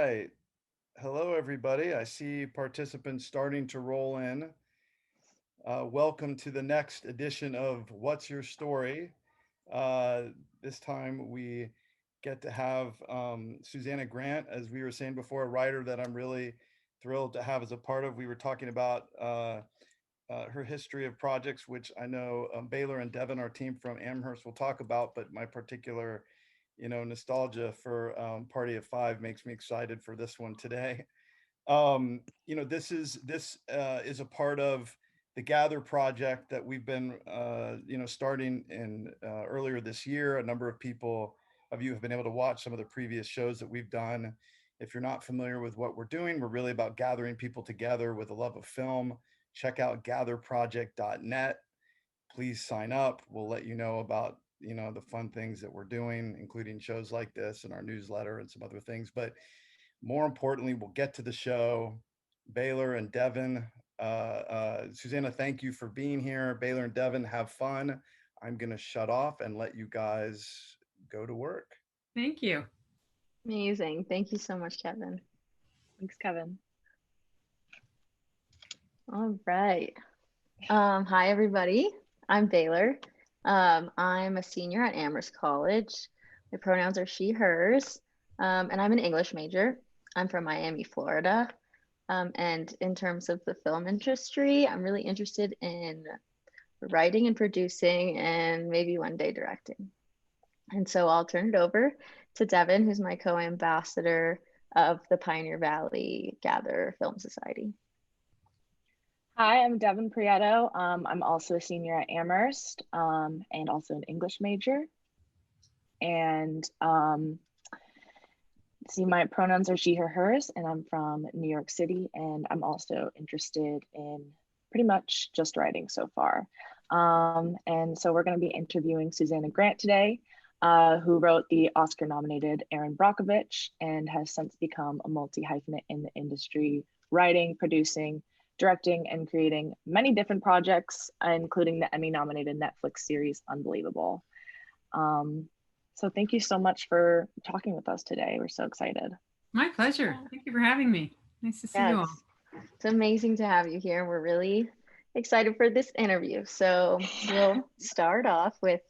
right. Hello, everybody. I see participants starting to roll in. Welcome to the next edition of What's Your Story? Uh, this time we get to have Susannah Grant, as we were saying before, a writer that I'm really thrilled to have as a part of. We were talking about her history of projects, which I know Baylar and Devyn, our team from Amherst, will talk about, but my particular nostalgia for Party of Five makes me excited for this one today. This is a part of the Gather project that we've been starting in earlier this year. A number of people of you have been able to watch some of the previous shows that we've done. If you're not familiar with what we're doing, we're really about gathering people together with a love of film. Check out gatherproject.net. Please sign up. We'll let you know about the fun things that we're doing, including shows like this and our newsletter and some other things. But more importantly, we'll get to the show. Baylar and Devyn, Susannah, thank you for being here. Baylar and Devyn, have fun. I'm going to shut off and let you guys go to work. Thank you. Amazing. Thank you so much, Kevin. Thanks, Kevin. All right. Hi, everybody. I'm Baylar. I'm a senior at Amherst College. My pronouns are she, hers, and I'm an English major. I'm from Miami, Florida. And in terms of the film industry, I'm really interested in writing and producing and maybe one day directing. And so I'll turn it over to Devyn, who's my co-ambassador of the Pioneer Valley Gather Film Society. Hi, I'm Devyn Prieto. I'm also a senior at Amherst and also an English major. And my pronouns are she, her, hers, and I'm from New York City. And I'm also interested in pretty much just writing so far. And so we're going to be interviewing Susannah Grant today, who wrote the Oscar-nominated Erin Brockovich and has since become a multi-hyphenate in the industry, writing, producing, directing, and creating many different projects, including the Emmy-nominated Netflix series Unbelievable. So thank you so much for talking with us today. We're so excited. My pleasure. Thank you for having me. Nice to see you all. It's amazing to have you here. We're really excited for this interview. So we'll start off with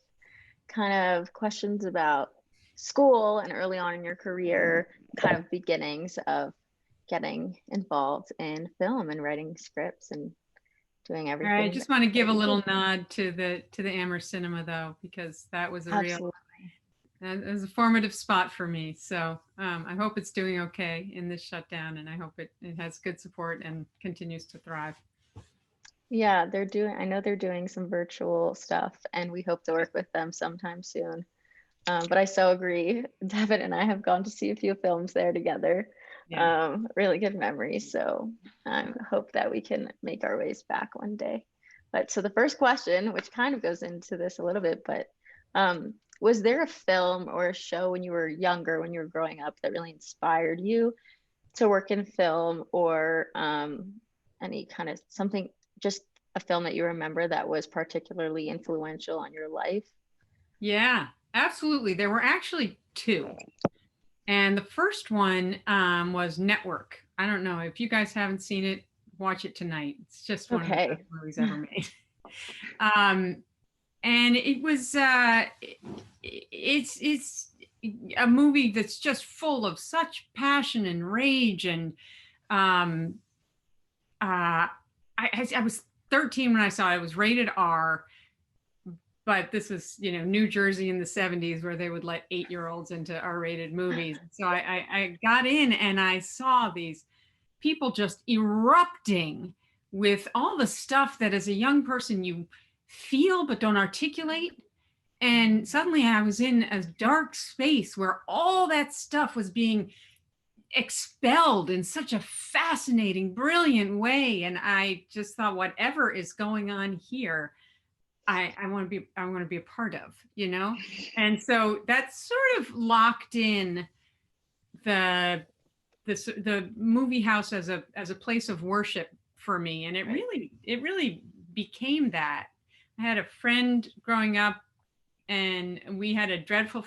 kind of questions about school and early on in your career, kind of beginnings of getting involved in film and writing scripts and doing everything. I just want to give a little nod to the Amherst Cinema, though, because that was a Absolutely. It was a formative spot for me. So I hope it's doing okay in this shutdown, and I hope it has good support and continues to thrive. Yeah, I know they're doing some virtual stuff, and we hope to work with them sometime soon. But I so agree. Devyn and I have gone to see a few films there together. Yeah. Really good memories. So I hope that we can make our ways back one day. But so the first question, which kind of goes into this a little bit, but was there a film or a show when you were younger, when you were growing up, that really inspired you to work in film, or any kind of something, just a film that you remember that was particularly influential on your life? Yeah, absolutely. There were actually two. And the first one was Network. I don't know if you guys haven't seen it, watch it tonight. It's just one of the best movies ever made. And it was it's a movie that's just full of such passion and rage. And I was 13 when I saw it. It was rated R. But this was, New Jersey in the 70s, where they would let 8-year-olds into R-rated movies. So I got in and I saw these people just erupting with all the stuff that as a young person you feel but don't articulate. And suddenly I was in a dark space where all that stuff was being expelled in such a fascinating, brilliant way. And I just thought, whatever is going on here, I want to be a part of, and so that sort of locked in the movie house as a place of worship for me, and it really became that. I had a friend growing up, and we had a dreadful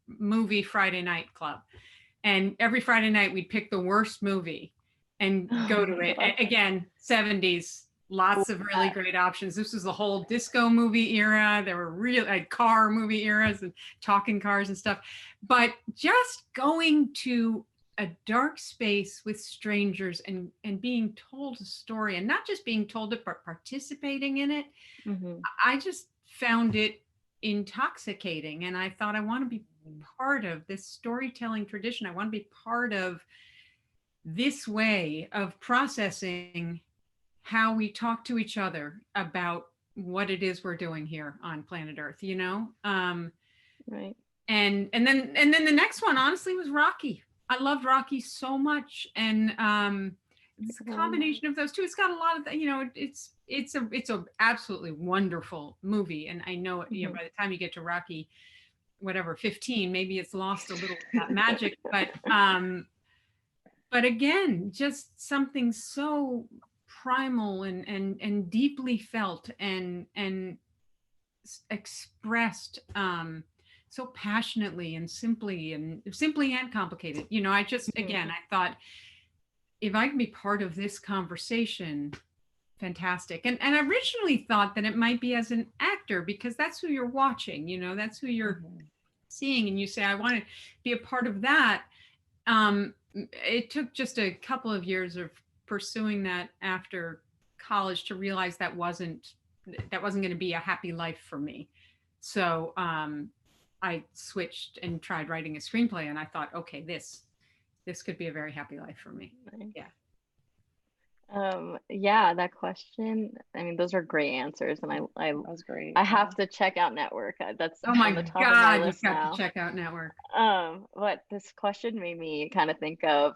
movie Friday night club, And every Friday night we'd pick the worst movie and go to it. Again, 70s, lots of really great options. This was the whole disco movie era. There were real car movie eras and talking cars and stuff. But just going to a dark space with strangers and being told a story, and not just being told it, but participating in it, I just found it intoxicating. And I thought, I want to be part of this storytelling tradition. I want to be part of this way of processing how we talk to each other about what it is we're doing here on planet Earth, you know? Right. And then the next one, honestly, was Rocky. I loved Rocky so much. And it's a combination of those two. It's got a lot of, you know, it's a absolutely wonderful movie. And I know, you know, by the time you get to Rocky, whatever, 15, maybe it's lost a little of that magic, but again, just something so primal and deeply felt and expressed so passionately and simply and complicated. You know, I just, again, I thought, if I can be part of this conversation, fantastic. And I originally thought that it might be as an actor, because that's who you're watching, you know, that's who you're seeing, and you say, I want to be a part of that. It took just a couple of years of pursuing that after college to realize that wasn't going to be a happy life for me. So I switched and tried writing a screenplay, and I thought, okay, this could be a very happy life for me. Yeah. Yeah, that question, I mean, those are great answers, and that was great. I have to check out Network. That's oh my on the top God, of my list you've got now. to check out Network. What this question made me kind of think of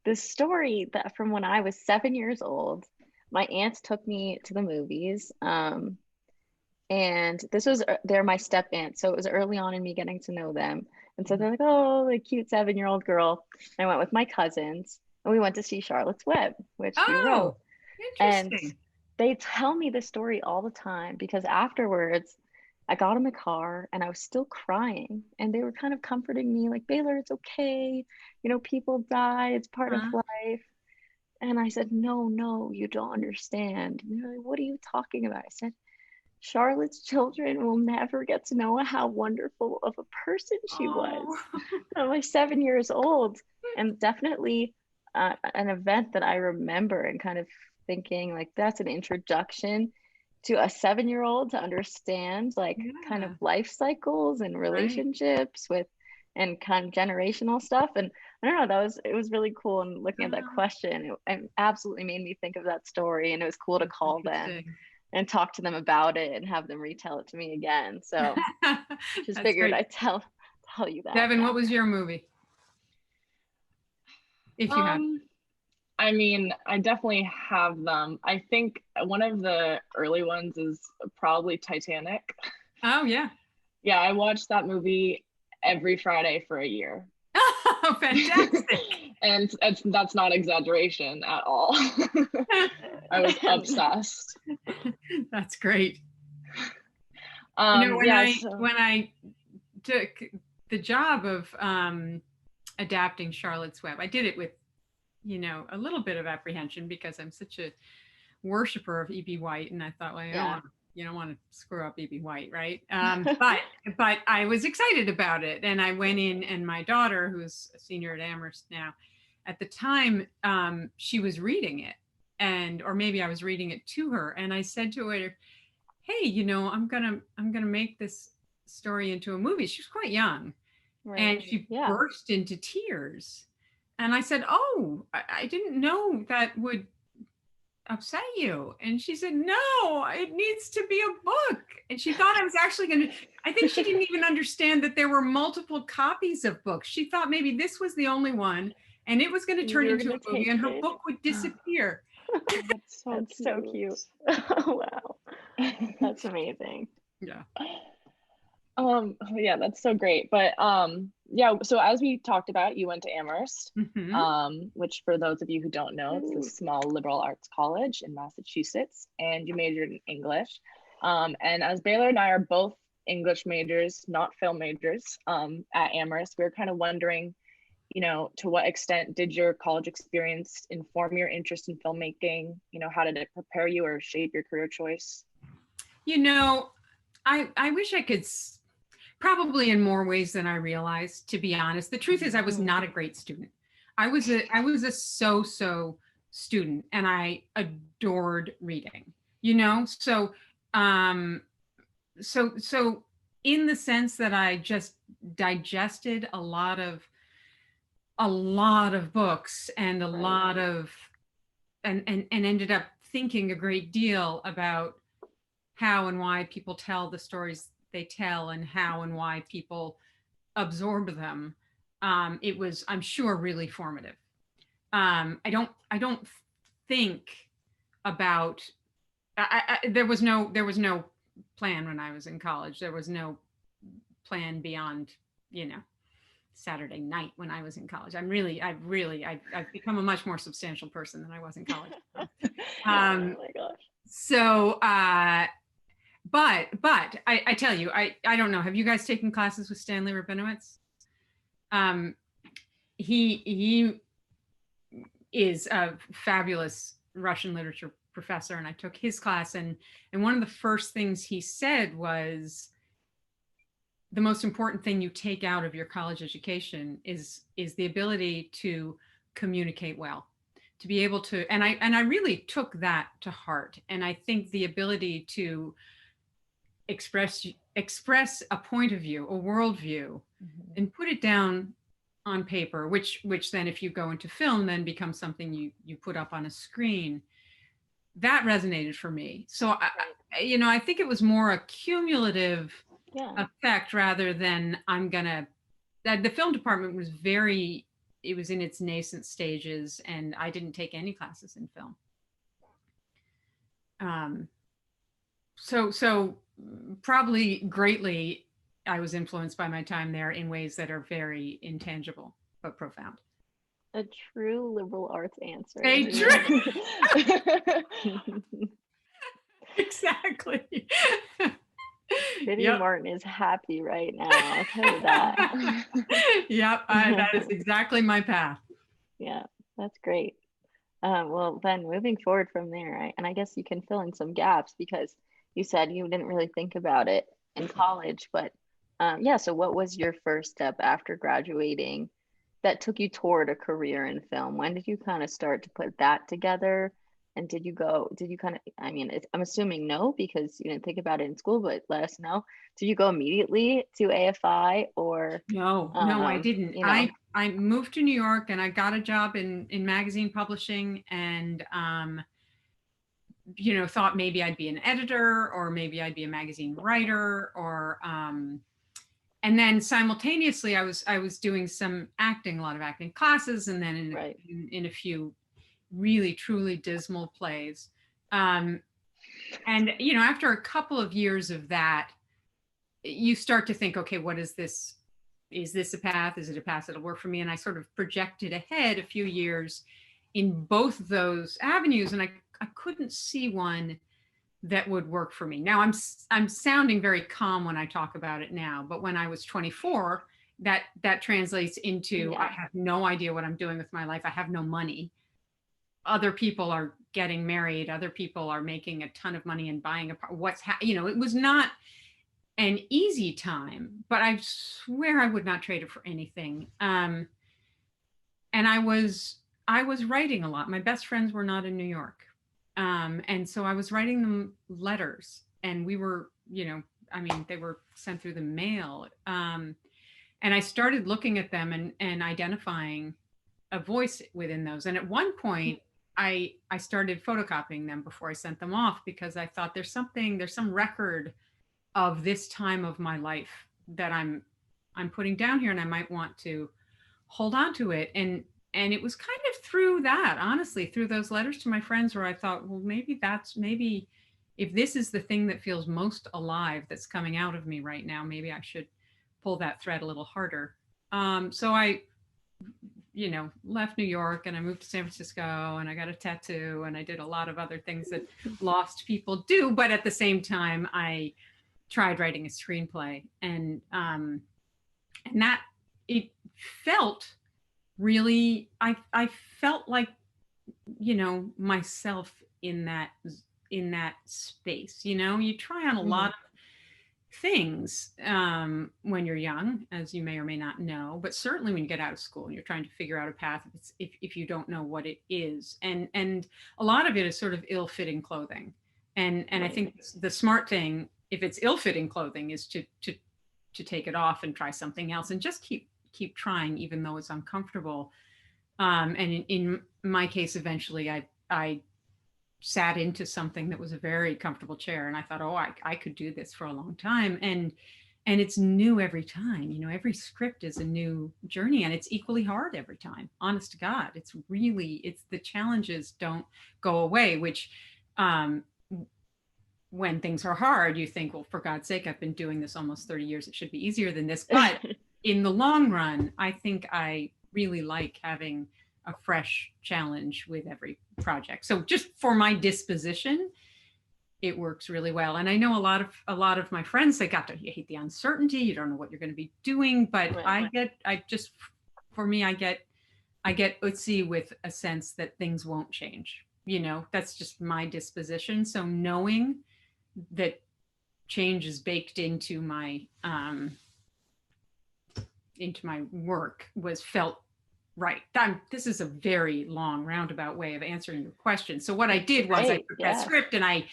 this story that from when I was 7 years old, my aunts took me to the movies. And this was, they're my step aunts, so it was early on in me getting to know them. And so they're like, oh, the cute 7-year-old girl. And I went with my cousins, and we went to see Charlotte's Web, which you wrote. Interesting. And they tell me this story all the time, because afterwards I got in the car and I was still crying, and they were kind of comforting me, like, Baylar, it's okay. You know, people die, it's part of life. And I said, no, you don't understand. And they're like, what are you talking about? I said, Charlotte's children will never get to know how wonderful of a person she was. I was 7 years old, and definitely an event that I remember and kind of thinking, like, that's an introduction to a 7-year-old to understand, like, kind of life cycles and relationships with, and kind of generational stuff. And I don't know, it was really cool. And looking at that question, it absolutely made me think of that story, and it was cool to call them and talk to them about it and have them retell it to me again. So just figured I'd tell you that. Devyn, what was your movie? If you have. I mean, I definitely have them. I think one of the early ones is probably Titanic. Oh, yeah. Yeah, I watched that movie every Friday for a year. Oh, fantastic. And that's not exaggeration at all. I was obsessed. That's great. You know, when I took the job of adapting Charlotte's Web, I did it with, you know, a little bit of apprehension, because I'm such a worshiper of E.B. White, and I thought, well, you don't want to screw up E.B. White, right? But I was excited about it, and I went in, and my daughter, who's a senior at Amherst now, at the time, she was reading it, or maybe I was reading it to her, and I said to her, hey, you know, I'm gonna make this story into a movie. She was quite young, and she burst into tears. And I said, oh, I didn't know that would upset you. And she said, no, it needs to be a book. And she thought I was actually going to, I think she didn't even understand that there were multiple copies of books. She thought maybe this was the only one, and it was going to turn into a movie, and her book would disappear. That's so cute. Oh, wow. That's amazing. Yeah. Yeah, that's so great. But yeah, so as we talked about, you went to Amherst, which, for those of you who don't know, it's a small liberal arts college in Massachusetts, and you majored in English. And as Baylar and I are both English majors, not film majors, at Amherst, we we're kind of wondering, you know, to what extent did your college experience inform your interest in filmmaking? You know, how did it prepare you or shape your career choice? You know, I wish I could, probably in more ways than I realized, to be honest. The truth is I was not a great student. I was a so-so student, and I adored reading, you know? So, so in the sense that I just digested a lot of books and a lot of, and ended up thinking a great deal about how and why people tell the stories they tell and how and why people absorb them. It was, I'm sure, really formative. I don't think about, there was no plan when I was in college. There was no plan beyond, you know, Saturday night when I was in college. I've become a much more substantial person than I was in college. Oh my gosh. So, but I tell you, I don't know. Have you guys taken classes with Stanley Rabinowitz? He is a fabulous Russian literature professor, and I took his class, and one of the first things he said was, the most important thing you take out of your college education is the ability to communicate well, to be able to, and I really took that to heart. And I think the ability to express a point of view, a worldview, and put it down on paper, which then if you go into film, then becomes something you put up on a screen. That resonated for me. So I think it was more a cumulative effect rather than the film department was it was in its nascent stages, and I didn't take any classes in film. So probably greatly I was influenced by my time there in ways that are very intangible but profound. A true liberal arts answer. A true. Exactly. Vivian Martin is happy right now. I'll tell you that. Yep, that is exactly my path. Yeah, that's great. Well, then moving forward from there, and I guess you can fill in some gaps because you said you didn't really think about it in college, but so what was your first step after graduating that took you toward a career in film? When did you kind of start to put that together? And did you kind of, I'm assuming no, because you didn't think about it in school, but let us know. Did you go immediately to AFI or? No, I didn't. You know. I moved to New York and I got a job in magazine publishing, and, thought maybe I'd be an editor or maybe I'd be a magazine writer or, and then simultaneously I was doing some acting, a lot of acting classes, and then in a few really truly dismal plays. And, after a couple of years of that, you start to think, okay, what is this? Is this a path? Is it a path that'll work for me? And I sort of projected ahead a few years in both of those avenues. And I couldn't see one that would work for me. Now I'm sounding very calm when I talk about it now, but when I was 24, that translates into, I have no idea what I'm doing with my life. I have no money. Other people are getting married. Other people are making a ton of money and buying it was not an easy time, but I swear I would not trade it for anything. And I was writing a lot. My best friends were not in New York. And so I was writing them letters, and we were, they were sent through the mail. And I started looking at them and identifying a voice within those. And at one point, I started photocopying them before I sent them off, because I thought there's some record of this time of my life that I'm putting down here, and I might want to hold on to it. And it was kind of through that, honestly, through those letters to my friends, where I thought, well, maybe if this is the thing that feels most alive that's coming out of me right now, maybe I should pull that thread a little harder. So I left New York and I moved to San Francisco, and I got a tattoo, and I did a lot of other things that lost people do. But at the same time, I tried writing a screenplay, and that it felt really, I felt like, you know, myself in that space. You know, you try on a lot of things when you're young, as you may or may not know, but certainly when you get out of school and you're trying to figure out a path, if you don't know what it is, and a lot of it is sort of ill-fitting clothing, and I think the smart thing, if it's ill-fitting clothing, is to take it off and try something else and just keep trying, even though it's uncomfortable. And in my case, eventually I sat into something that was a very comfortable chair, and I thought, oh, I could do this for a long time. And it's new every time. You know, every script is a new journey, and it's equally hard every time. Honest to God, it's the challenges don't go away, which when things are hard, you think, well, for God's sake, I've been doing this almost 30 years. It should be easier than this. But in the long run, I think I really like having a fresh challenge with every project. So just for my disposition, it works really well. And I know a lot of my friends, they got to hate the uncertainty. You don't know what you're going to be doing, but I get utsy with a sense that things won't change. You know, that's just my disposition. So knowing that change is baked into my work was felt right. This is a very long roundabout way of answering your question. So what I did was I took that script and I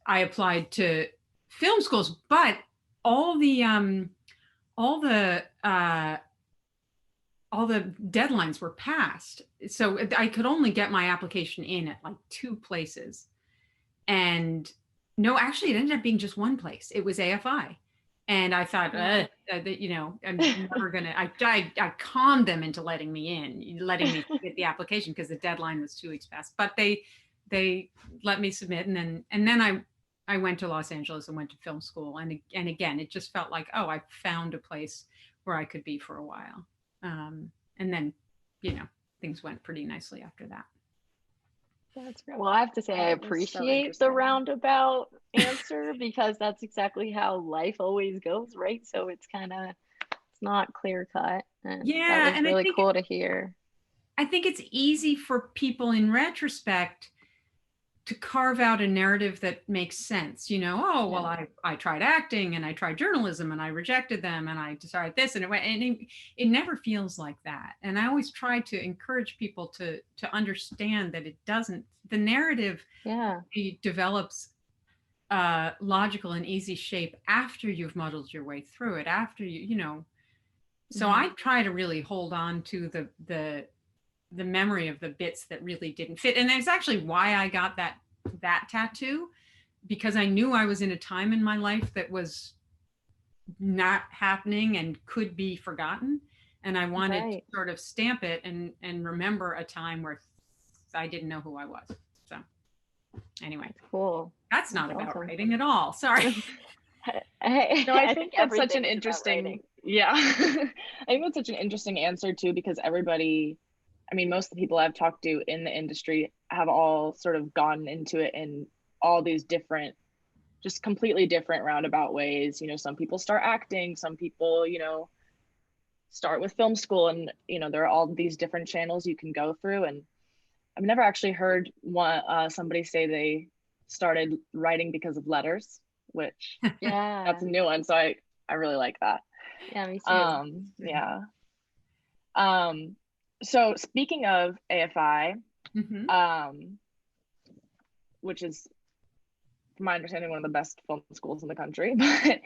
applied to film schools, but all the deadlines were passed. So I could only get my application in at like 2 places. And no, actually it ended up being just 1 place. It was AFI. And I thought, you know, I'm never gonna. I calmed them into letting me get the application because the deadline was 2 weeks past. But they let me submit, and then I went to Los Angeles and went to film school, and again, it just felt like, oh, I found a place where I could be for a while, and then, you know, things went pretty nicely after that. That's great. Well, I have to say, I appreciate the roundabout answer because that's exactly how life always goes, right? So it's not clear cut. And that was really cool to hear. I think it's easy for people in retrospect to carve out a narrative that makes sense. You know, oh, well, I tried acting and I tried journalism and I rejected them and I decided this, and it never feels like that. And I always try to encourage people to understand that it doesn't. The narrative develops logical and easy shape after you've muddled your way through it, after you know. So I try to really hold on to the memory of the bits that really didn't fit. And that's actually why I got that tattoo, because I knew I was in a time in my life that was not happening and could be forgotten. And I wanted to sort of stamp it and remember a time where I didn't know who I was. So anyway, cool. That's not about writing at all. Sorry. No, I think that's such an interesting, I think that's such an interesting answer too, because everybody, I mean, most of the people I've talked to in the industry have all sort of gone into it in all these different, just completely different roundabout ways. You know, some people start acting, some people, you know, start with film school, and, you know, there are all these different channels you can go through. And I've never actually heard somebody say they started writing because of letters, which that's a new one. So I really like that. Yeah, me too. So speaking of AFI, which is, from my understanding, one of the best film schools in the country, but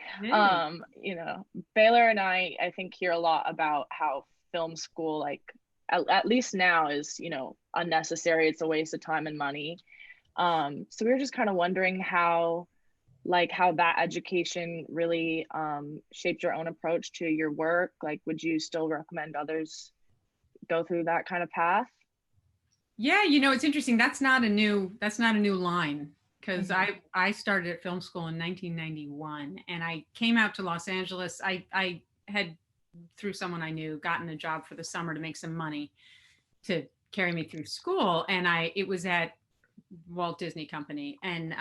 you know, Baylar and I think hear a lot about how film school, like at least now, is, you know, unnecessary. It's a waste of time and money. So we were just kind of wondering how that education really shaped your own approach to your work. Like, would you still recommend others go through that kind of path? Yeah, you know, it's interesting. That's not a new line, because I started at film school in 1991, and I came out to Los Angeles. I had, through someone I knew, gotten a job for the summer to make some money to carry me through school, and it was at Walt Disney Company, and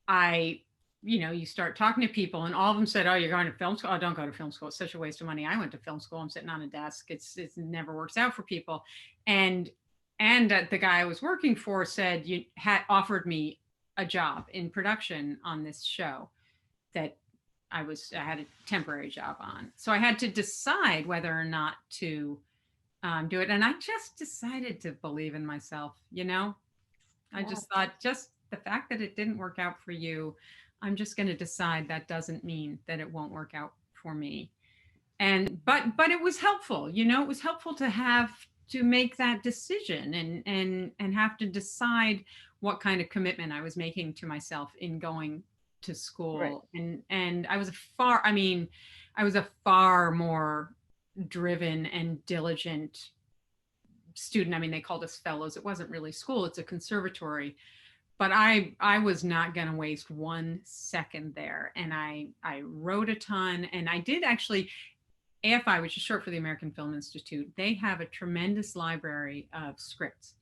I you start talking to people, and all of them said, "Oh, you're going to film school? Oh, don't go to film school. It's such a waste of money." I went to film school. I'm sitting on a desk. It never works out for people. And the guy I was working for said you had offered me a job in production on this show that I had a temporary job on. So I had to decide whether or not to do it. And I just decided to believe in myself, I just thought, just the fact that it didn't work out for you, I'm just going to decide that doesn't mean that it won't work out for me. And but it was helpful, it was helpful to have to make that decision and have to decide what kind of commitment I was making to myself in going to school. Right. And I was a far more driven and diligent student. I mean, they called us fellows. It wasn't really school, it's a conservatory. But I was not going to waste 1 second there. And I wrote a ton. And I did actually, AFI, which is short for the American Film Institute, they have a tremendous library of scripts.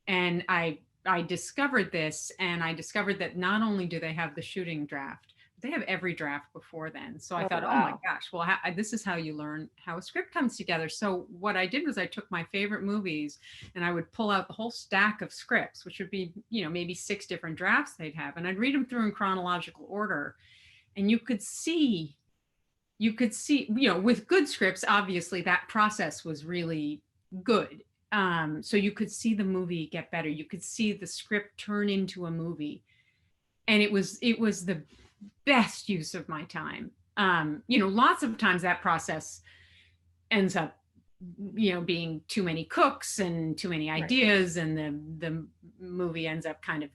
And I discovered this, and I discovered that not only do they have the shooting draft, they have every draft before then. So I thought, wow. Oh my gosh, well, this is how you learn how a script comes together. So what I did was I took my favorite movies and I would pull out the whole stack of scripts, which would be, maybe 6 different drafts they'd have. And I'd read them through in chronological order. And you could see, with good scripts, obviously that process was really good. So you could see the movie get better. You could see the script turn into a movie. And it was the best use of my time. Lots of times that process ends up, being too many cooks and too many ideas, right. And the movie ends up kind of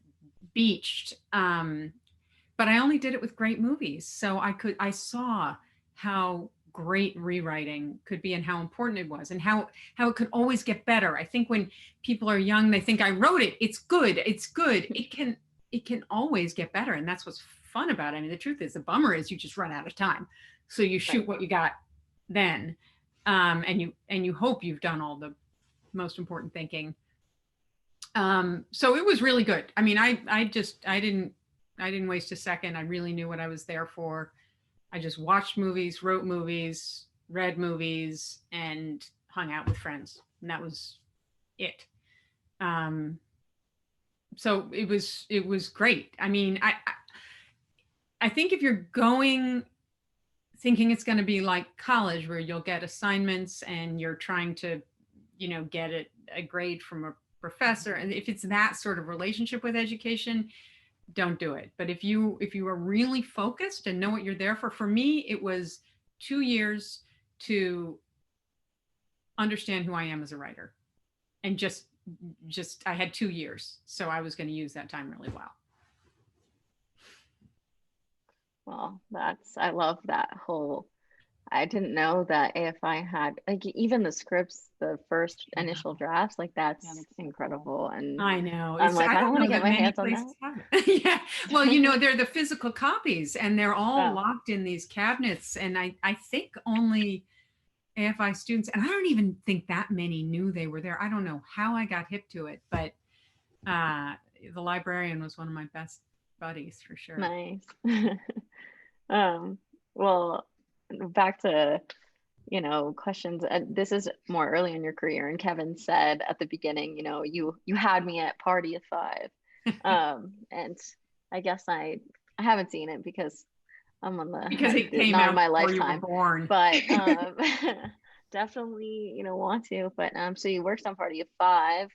beached. But I only did it with great movies. So I saw how great rewriting could be and how important it was and how it could always get better. I think when people are young, they think I wrote it. It's good. It can always get better. And that's what's fun about it. I mean, the truth is, the bummer is you just run out of time. So you shoot what you got then. And you hope you've done all the most important thinking. So it was really good. I mean, I didn't waste a second. I really knew what I was there for. I just watched movies, wrote movies, read movies, and hung out with friends. And that was it. So it was great. I mean, I think if you're going thinking it's going to be like college where you'll get assignments and you're trying to, get a grade from a professor, and if it's that sort of relationship with education, don't do it. But if you are really focused and know what you're there for me, it was 2 years to understand who I am as a writer. And just I had 2 years. So I was going to use that time really well. Well, I love that whole, I didn't know that AFI had, like, even the scripts, the first initial drafts, like that's incredible. And I know. I'm like, I don't want to get my hands on that. Yeah. Well, they're the physical copies and they're all locked in these cabinets. And I think only AFI students, and I don't even think that many knew they were there. I don't know how I got hip to it, but the librarian was one of my best buddies for sure. Nice. Well, back to, questions. This is more early in your career, and Kevin said at the beginning, you had me at party of 5. And I guess I haven't seen it because I'm on because it came not out in my before lifetime. You were born. But definitely, want to. But so you worked on Party of 5.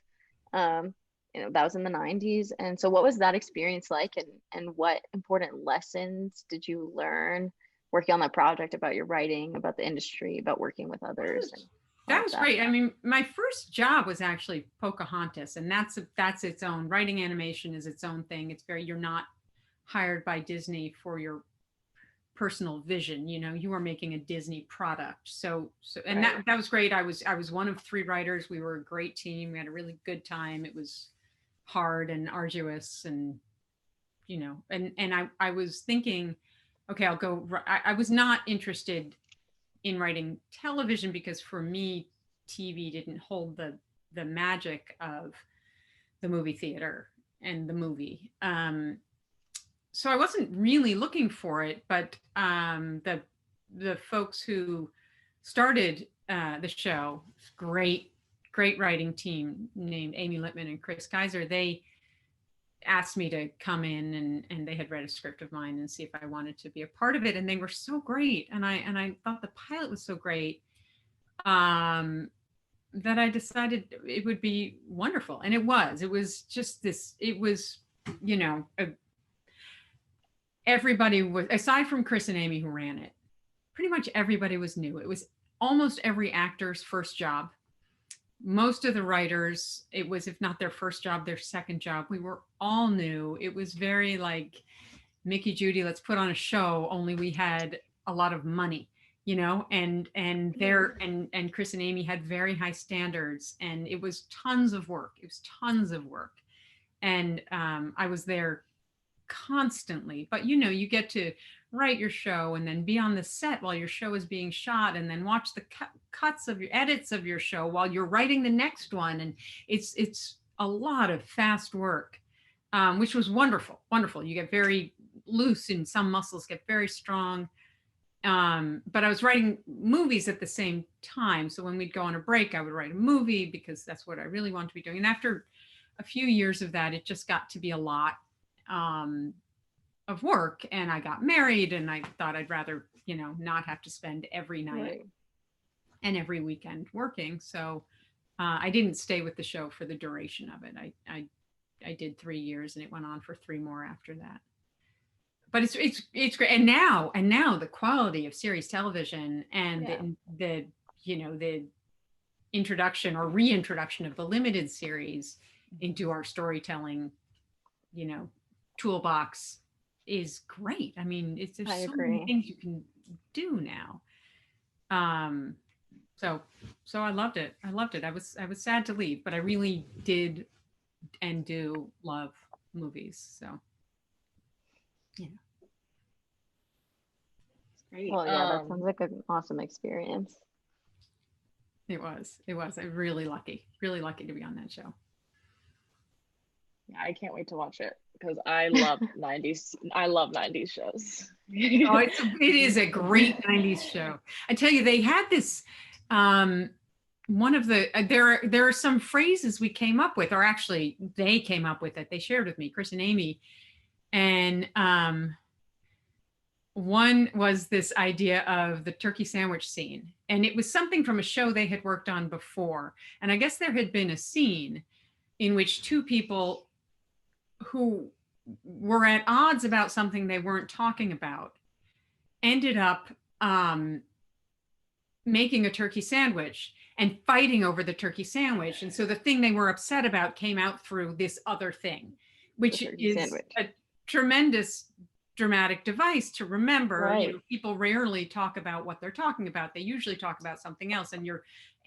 That was in the 90s. And so what was that experience like, and what important lessons did you learn working on that project about your writing, about the industry, about working with others? That was great. I mean, my first job was actually Pocahontas, and that's its own, writing animation is its own thing. You're not hired by Disney for your personal vision. You are making a Disney product. So and that was great. I was one of 3 writers. We were a great team. We had a really good time. It was hard and arduous, and I was thinking, okay, I'll go. I was not interested in writing television because for me, TV didn't hold the magic of the movie theater and the movie. so I wasn't really looking for it, but the folks who started the show, great writing team named Amy Littman and Chris Kaiser, they asked me to come in, and they had read a script of mine and see if I wanted to be a part of it, and they were so great, and I thought the pilot was so great that I decided it would be wonderful, and it was just this, it was, you know, everybody was, aside from Chris and Amy who ran it, pretty much everybody was new. It was almost every actor's first job. Most of the writers, it was, if not their first job, their second job. We were all new. It was very like Mickey, Judy, let's put on a show, only we had a lot of money, you know, and Chris and Amy had very high standards, and it was tons of work. It was tons of work. And I was there constantly, but you know, you get to write your show and then be on the set while your show is being shot, and then watch the cuts of your edits of your show while you're writing the next one. And it's a lot of fast work, which was wonderful. You get very loose, and some muscles get very strong. But I was writing movies at the same time. So when we'd go on a break, I would write a movie because that's what I really wanted to be doing. And after a few years of that, it just got to be a lot of work, and I got married, and I thought I'd rather, you know, not have to spend every night and every weekend working. So I didn't stay with the show for the duration of it. I did 3 years, and it went on for 3 more after that. But it's great. And now the quality of series television and the you know, the introduction or reintroduction of the limited series into our storytelling, you know, toolbox is great. I mean, there's so many things you can do now. So I loved it. I was sad to leave, but I really did and do love movies. So yeah. Great. Well, yeah, that sounds like an awesome experience. It was. I'm really lucky to be on that show. Yeah, I can't wait to watch it because I love 90s. I love 90s shows. Oh, it is a great 90s show. I tell you, they had this, one of the, there are some phrases we came up with, or actually they came up with it. They shared with me, Chris and Amy. And one was this idea of the turkey sandwich scene. And it was something from a show they had worked on before. And I guess there had been a scene in which 2 people who were at odds about something they weren't talking about ended up making a turkey sandwich and fighting over the turkey sandwich. And so the thing they were upset about came out through this other thing, which is sandwich. A tremendous dramatic device to remember. Right. You know, people rarely talk about what they're talking about. They usually talk about something else, and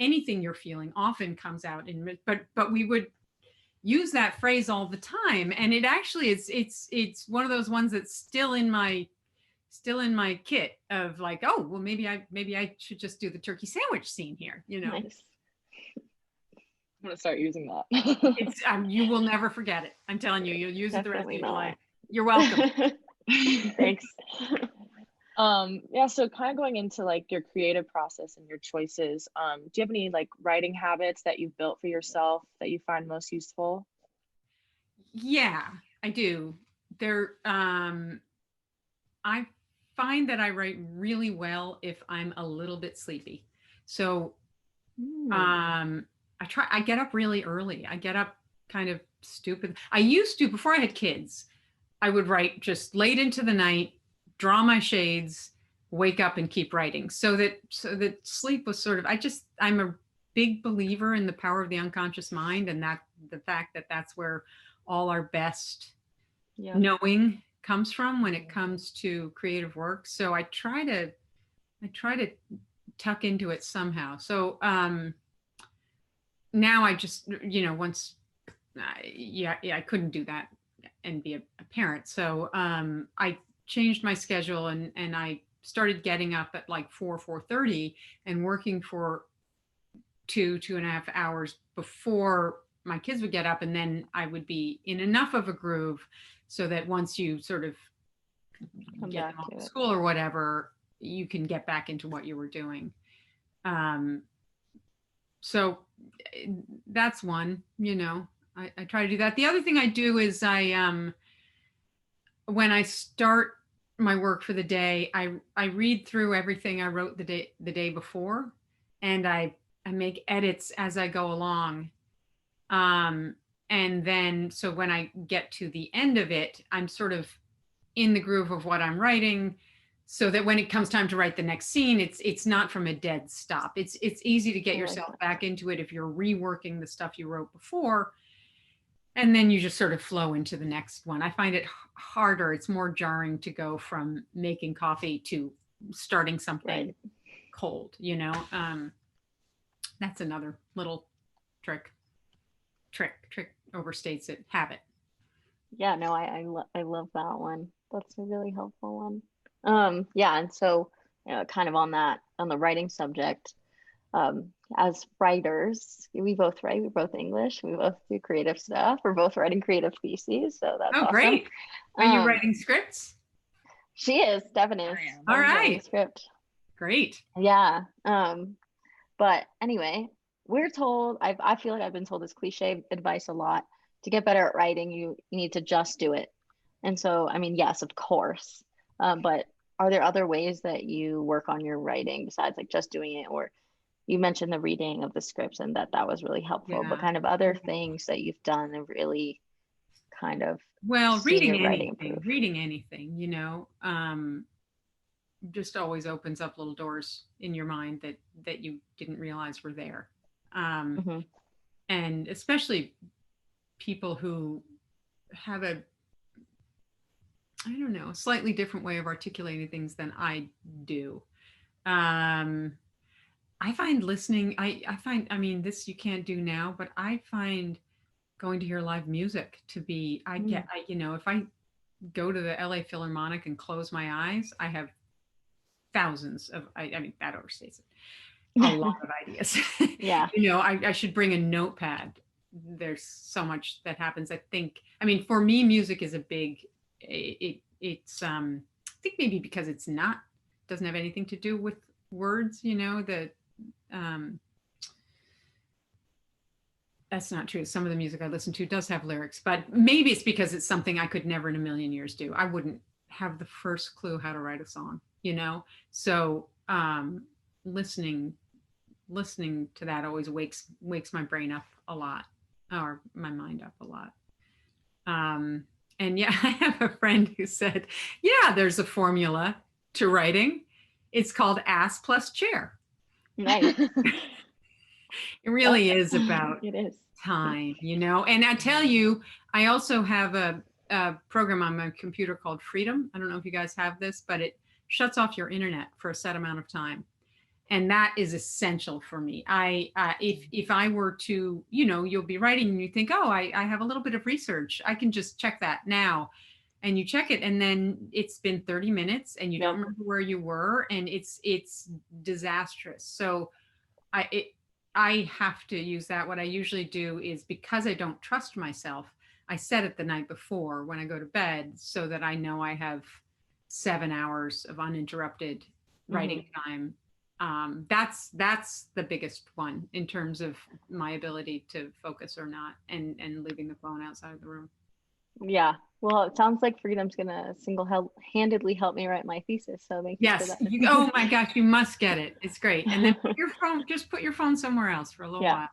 anything you're feeling often comes out in, but we would use that phrase all the time. And it actually it's one of those ones that's still in my kit of like, oh, well, maybe I should just do the turkey sandwich scene here, you know. Nice. I'm gonna start using that. It's you will never forget it. I'm telling you, you'll use it the rest of your life. You're welcome. Thanks. Yeah, so kind of going into like your creative process and your choices, do you have any like writing habits that you've built for yourself that you find most useful? Yeah, I do. I find that I write really well if I'm a little bit sleepy. So I get up really early. I get up kind of stupid. I used to, before I had kids, I would write just late into the night, draw my shades, wake up and keep writing. So that sleep was sort of, I'm a big believer in the power of the unconscious mind, and that the fact that that's where all our best knowing comes from when it comes to creative work. So I try to tuck into it somehow. So now I just, you know, once I couldn't do that and be a parent. So I changed my schedule, and I started getting up at like 4:30 and working for 2.5 hours before my kids would get up. And then I would be in enough of a groove so that once you sort of Come get back them off to to it. school or whatever, you can get back into what you were doing. So that's one, I try to do that. The other thing I do is when I start my work for the day, I read through everything I wrote the day before, and I make edits as I go along. And then so when I get to the end of it, I'm sort of in the groove of what I'm writing, so that when it comes time to write the next scene, it's not from a dead stop. It's easy to get yourself back into it if you're reworking the stuff you wrote before, and then you just sort of flow into the next one. I find it harder. It's more jarring to go from making coffee to starting something cold, That's another little trick overstates it. Habit. Yeah, no, I love that one. That's a really helpful one. Yeah, and so kind of on the writing subject, as writers, we both write, we're both English, we both do creative stuff, we're both writing creative theses, so that's awesome. Great. Are you writing scripts? She is, Devyn is. All right. Script. Great. Yeah. But anyway, we're told, I feel like I've been told this cliche advice a lot. To get better at writing, you need to just do it. And so, I mean, yes, of course. But are there other ways that you work on your writing besides like just doing it? Or you mentioned the reading of the scripts and that was really helpful, but kind of other things that you've done and really kind of reading anything, just always opens up little doors in your mind that you didn't realize were there. And especially people who have a slightly different way of articulating things than I do. I find listening, I mean, this you can't do now, but I find going to hear live music to be, if I go to the LA Philharmonic and close my eyes, I have thousands of, I mean, that overstates it, a lot of ideas. Yeah. I should bring a notepad. There's so much that happens. I think, for me, music is a big, it's, I think maybe because doesn't have anything to do with words, that's not true. Some of the music I listen to does have lyrics, but maybe it's because it's something I could never in a million years do. I wouldn't have the first clue how to write a song, So listening to that always wakes my brain up a lot, or my mind up a lot. And yeah, I have a friend who said, yeah, there's a formula to writing. It's called ass plus chair. Nice. It really is about it is. time, and I tell you, I also have a program on my computer called Freedom. I don't know if you guys have this, but it shuts off your internet for a set amount of time. And that is essential for me. If I were to, you'll be writing and you think, oh, I have a little bit of research. I can just check that now. And you check it, and then it's been 30 minutes and you don't remember where you were, and it's disastrous. So I have to use that. What I usually do is, because I don't trust myself, I set it the night before when I go to bed, so that I know I have 7 hours of uninterrupted writing time. That's the biggest one in terms of my ability to focus or not, and leaving the phone outside of the room. Yeah. Well, it sounds like Freedom's gonna single-handedly help me write my thesis. So thank you for that. Oh my gosh, you must get it. It's great. And then put your phone somewhere else for a little while.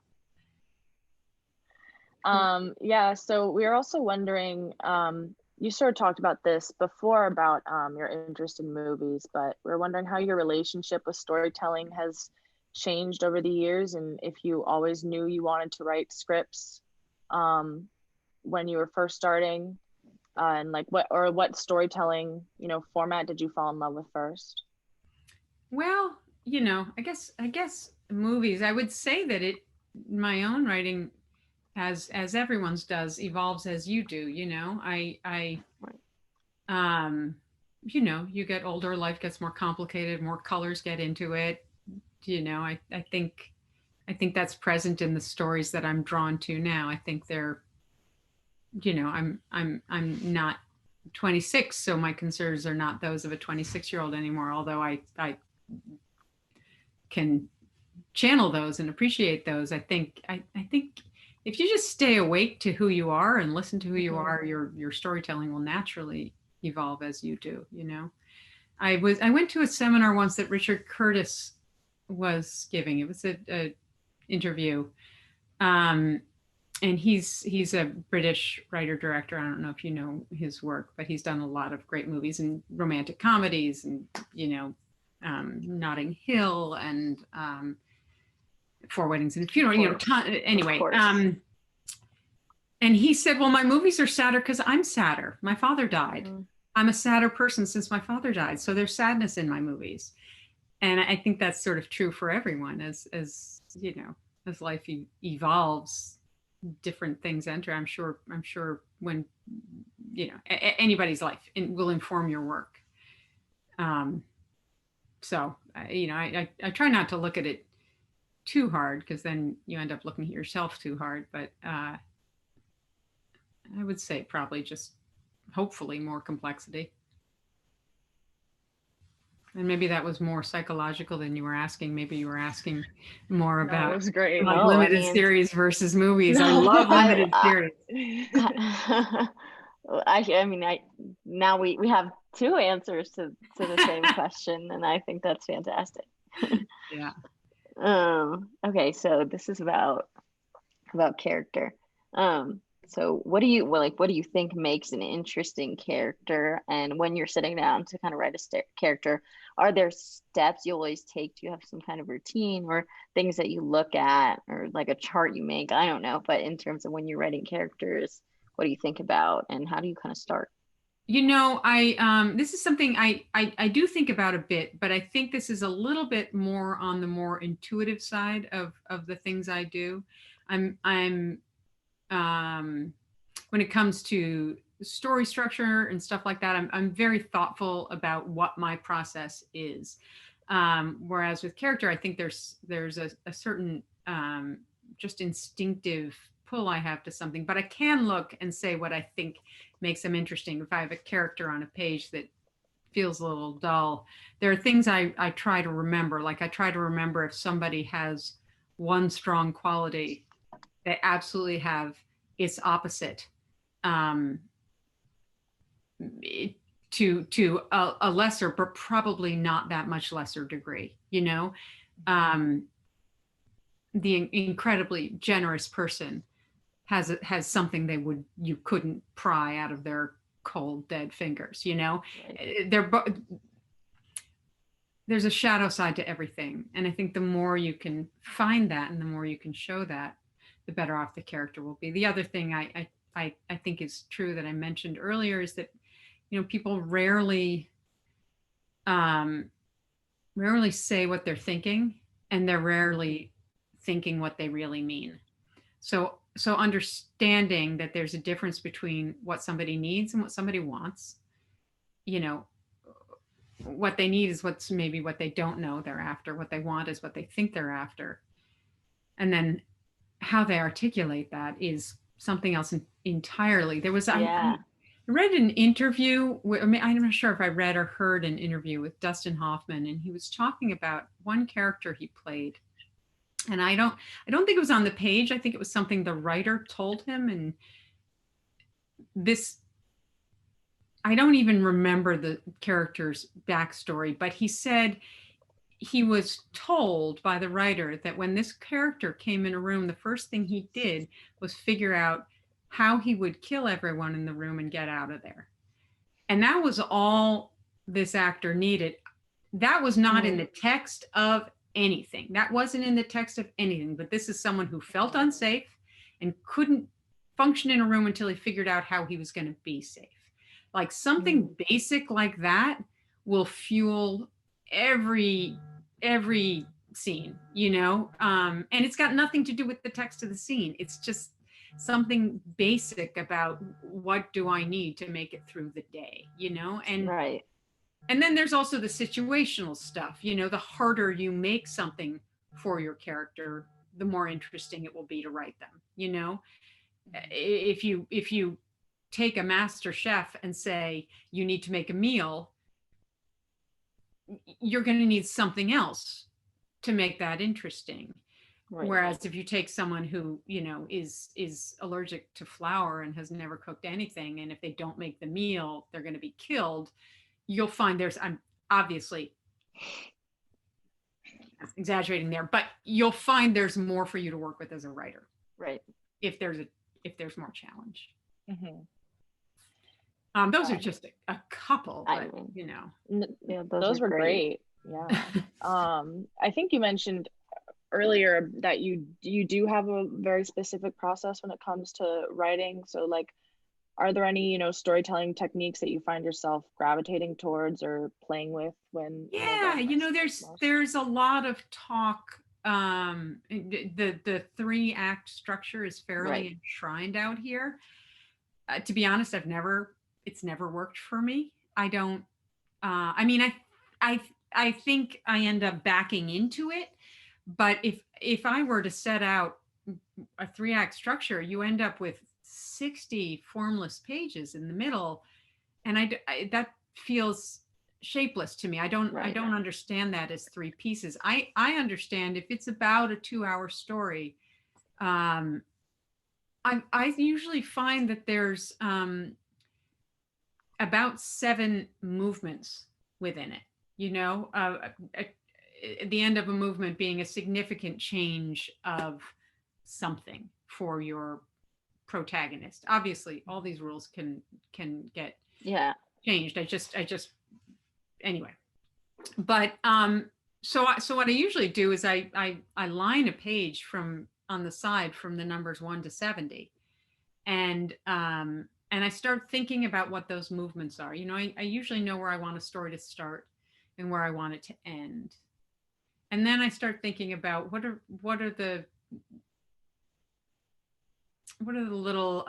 Yeah. So we are also wondering, you sort of talked about this before about your interest in movies, but we're wondering how your relationship with storytelling has changed over the years, and if you always knew you wanted to write scripts when you were first starting, and like what storytelling format did you fall in love with first? Well, I guess movies. I would say that my own writing, as everyone's does, evolves as you do. You get older, life gets more complicated, more colors get into it. I think that's present in the stories that I'm drawn to now. I think they're, I'm not 26, so my concerns are not those of a 26-year-old anymore, although I can channel those and appreciate those. I think if you just stay awake to who you are and listen to who you are, your storytelling will naturally evolve as you do, you know. I went to a seminar once that Richard Curtis was giving. It was a interview. And he's a British writer director. I don't know if you know his work, but he's done a lot of great movies and romantic comedies, and you know, Notting Hill and Four Weddings and a Funeral. You know, anyway. And he said, "Well, my movies are sadder because I'm sadder. My father died. I'm a sadder person since my father died. So there's sadness in my movies." And I think that's sort of true for everyone as you know, as life evolves. Different things enter. I'm sure when, you know, anybody's life will inform your work. So, you know, I try not to look at it too hard, because then you end up looking at yourself too hard. But I would say probably just hopefully more complexity. And maybe that was more psychological than you were asking. Maybe you were asking more about it was great. Like limited series versus movies. I love limited series. I mean, now we have two answers to the same question, and I think that's fantastic. Yeah. Okay, so this is about character. So what do you think makes an interesting character? And when you're sitting down to kind of write a character, are there steps you always take? Do you have some kind of routine or things that you look at, or like a chart you make? I don't know, but in terms of when you're writing characters, what do you think about, and how do you kind of start? You know, this is something I do think about a bit, but I think this is a little bit more on the more intuitive side of the things I do. I'm when it comes to story structure and stuff like that, I'm very thoughtful about what my process is. Whereas with character, I think there's a certain just instinctive pull I have to something, but I can look and say what I think makes them interesting. If I have a character on a page that feels a little dull, there are things I try to remember. Like I try to remember if somebody has one strong quality, they absolutely have its opposite to a lesser, but probably not that much lesser degree, you know. The incredibly generous person has something you couldn't pry out of their cold dead fingers, you know. Right. There's a shadow side to everything, and I think the more you can find that and the more you can show that, the better off the character will be. The other thing I think is true that I mentioned earlier is that, you know, people rarely say what they're thinking, and they're rarely thinking what they really mean. So understanding that there's a difference between what somebody needs and what somebody wants. You know, what they need is what's maybe what they don't know they're after. What they want is what they think they're after. And then how they articulate that is something else entirely. There was, I read an interview, I'm not sure if I read or heard an interview with Dustin Hoffman, and he was talking about one character he played. And I don't think it was on the page. I think it was something the writer told him. And this, I don't even remember the character's backstory, but he said he was told by the writer that when this character came in a room, the first thing he did was figure out how he would kill everyone in the room and get out of there. And that was all this actor needed. That was not in the text of anything. That wasn't in the text of anything, but this is someone who felt unsafe and couldn't function in a room until he figured out how he was going to be safe. Like something basic like that will fuel every scene, you know? And it's got nothing to do with the text of the scene. It's just something basic about what do I need to make it through the day, you know? And right. And then there's also the situational stuff, you know, the harder you make something for your character, the more interesting it will be to write them, you know. If you take a master chef and say, you need to make a meal, you're going to need something else to make that interesting. Right. Whereas if you take someone who, you know, is allergic to flour and has never cooked anything, and if they don't make the meal, they're going to be killed, you'll find I'm obviously exaggerating there, but you'll find there's more for you to work with as a writer. Right. If there's more challenge. Mm-hmm. Those are just a couple, but you know. Yeah, those were great. Yeah. I think you mentioned earlier that you do have a very specific process when it comes to writing. So like, are there any, you know, storytelling techniques that you find yourself gravitating towards or playing with when? Yeah, you know, there's a lot of talk. The 3-act structure is fairly enshrined out here. To be honest, it's never worked for me. I don't. I mean, I think I end up backing into it. But if I were to set out a 3-act structure, you end up with 60 formless pages in the middle, and I that feels shapeless to me. I don't understand that as 3 pieces. I understand if it's about a 2-hour story. I usually find that there's about 7 movements within it. You know, at the end of a movement being a significant change of something for your protagonist. Obviously, all these rules can get changed. I just anyway. But so what I usually do is I line a page from on the side from the numbers 1 to 70, and I start thinking about what those movements are. You know, I usually know where I want a story to start and where I want it to end. And then I start thinking about what are the little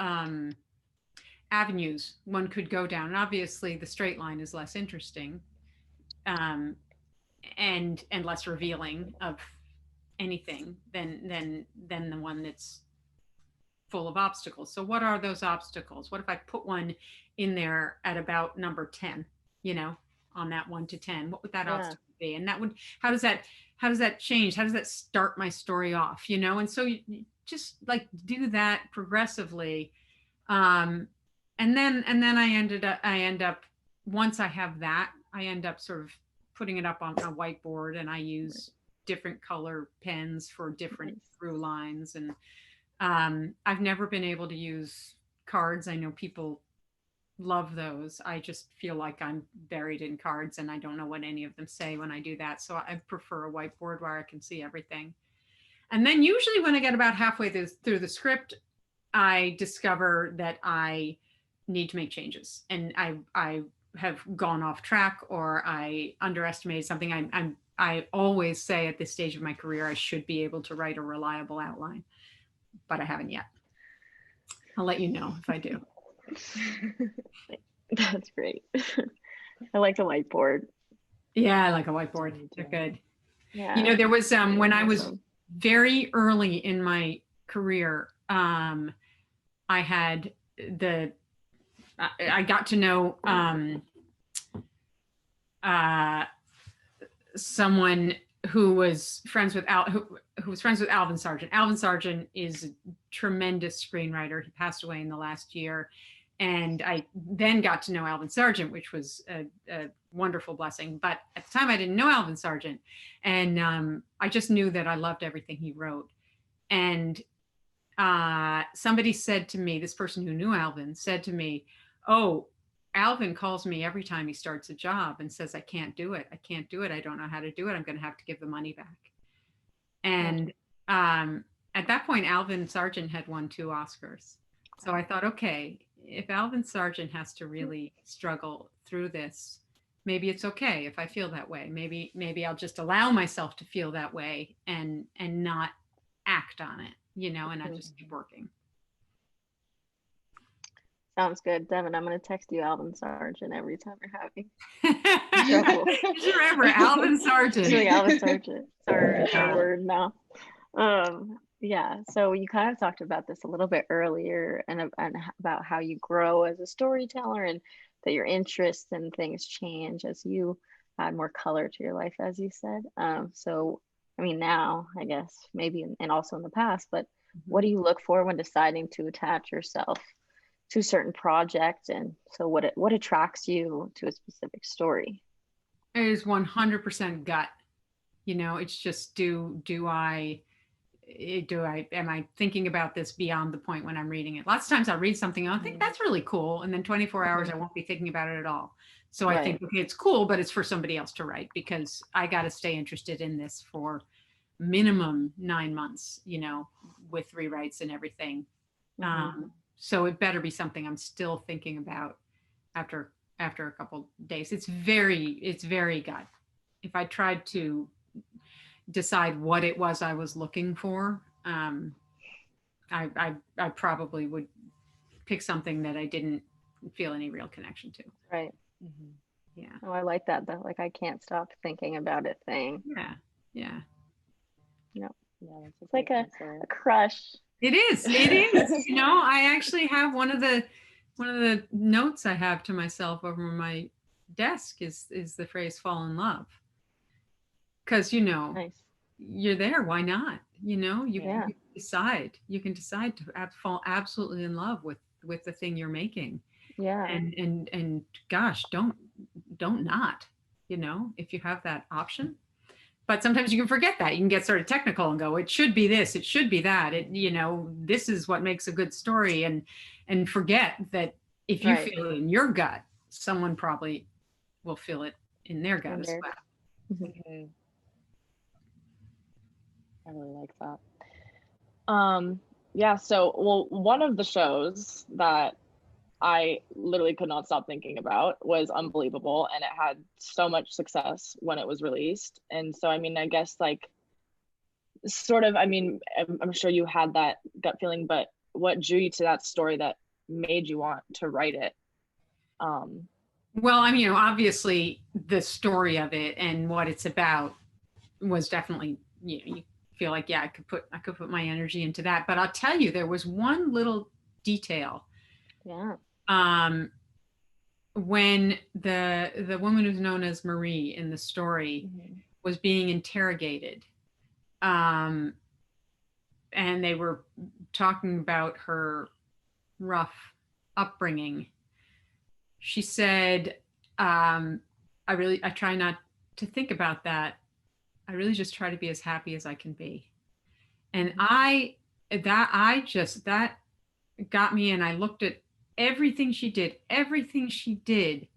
avenues one could go down. And obviously the straight line is less interesting and less revealing of anything than the one that's full of obstacles. So what are those obstacles? What if I put one in there at about number 10, you know, on that 1 to 10? What would that obstacle be? And that would, how does that change? How does that start my story off, you know? And so you just like do that progressively. And then I end up, once I have that, I end up sort of putting it up on a whiteboard, and I use different color pens for different through lines. And I've never been able to use cards. I know people love those. I just feel like I'm buried in cards and I don't know what any of them say when I do that. So I prefer a whiteboard where I can see everything. And then usually when I get about halfway through the script, I discover that I need to make changes, and I have gone off track, or I underestimated something. I always say at this stage of my career, I should be able to write a reliable outline, but I haven't yet. I'll let you know if I do. That's great. I like a whiteboard. Yeah, I like a whiteboard. They're good. Yeah. You know, there was when I was very early in my career, I had I got to know someone who was friends with who was friends with Alvin Sargent. Alvin Sargent is a tremendous screenwriter. He passed away in the last year. And I then got to know Alvin Sargent, which was a wonderful blessing. But at the time, I didn't know Alvin Sargent. And I just knew that I loved everything he wrote. And somebody said to me, this person who knew Alvin said to me, "Oh, Alvin calls me every time he starts a job and says, I can't do it. I can't do it. I don't know how to do it. I'm going to have to give the money back." And at that point, Alvin Sargent had won 2 Oscars. So I thought, okay, if Alvin Sargent has to really struggle through this, maybe it's okay if I feel that way. Maybe I'll just allow myself to feel that way and not act on it, you know, and I just keep working. Sounds good, Devyn. I'm going to text you Alvin Sargent every time you're having trouble. Just remember, Alvin Sargent. Alvin Sargent. Sorry, it's our word now. Yeah, so you kind of talked about this a little bit earlier, and about how you grow as a storyteller, and that your interests and things change as you add more color to your life, as you said. So, I mean, now, I guess, maybe, and also in the past, but what do you look for when deciding to attach yourself to a certain project? And so what attracts you to a specific story? It is 100% gut. You know, it's just am I thinking about this beyond the point when I'm reading it? Lots of times I'll read something and I'll think that's really cool, and then 24 hours I won't be thinking about it at all. So I think, okay, it's cool, but it's for somebody else to write, because I got to stay interested in this for minimum 9 months, you know, with rewrites and everything. So it better be something I'm still thinking about after a couple days. It's very gut. If I tried to decide what it was I was looking for, I probably would pick something that I didn't feel any real connection to. Right. Yeah. Oh, I like that. That, like, I can't stop thinking about it thing. Yeah. No. Yeah, It's like a crush. It is. You know, I actually have one of the notes I have to myself over my desk is the phrase "fall in love," because, you know, Nice. you're there. Why not? You know, you Yeah. can decide. You can decide to fall absolutely in love with the thing you're making. Yeah. And gosh, don't not. You know, if you have that option. But sometimes you can forget that. You can get sort of technical and go, it should be this, it should be that. It, you know, this is what makes a good story, and forget that if you feel it in your gut, someone probably will feel it in their gut as well. I really like that. Yeah, so, well, one of the shows that I literally could not stop thinking about was Unbelievable, and it had so much success when it was released. And so, I mean, I guess, like, sort of, I mean, I'm sure you had that gut feeling, but what drew you to that story that made you want to write it? Well, I mean, you know, obviously the story of it and what it's about was definitely, you know, you feel like, yeah, I could put my energy into that. But I'll tell you, there was one little detail. Yeah. When the woman who's known as Marie in the story was being interrogated, and they were talking about her rough upbringing, she said, I try not to think about that. I really just try to be as happy as I can be. And that got me. And I looked at everything she did. Everything she did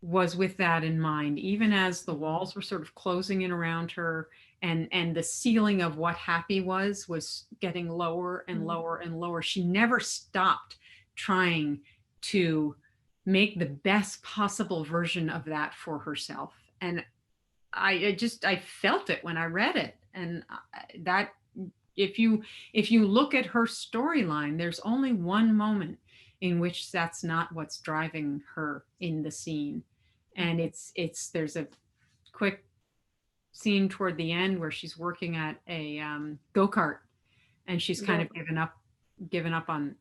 was with that in mind, even as the walls were sort of closing in around her, and the ceiling of what happy was getting lower and lower and lower. She never stopped trying to make the best possible version of that for herself. And I felt it when I read it. And that, if you look at her storyline, there's only one moment in which that's not what's driving her in the scene. And there's a quick scene toward the end where she's working at a go-kart, and she's kind of given up on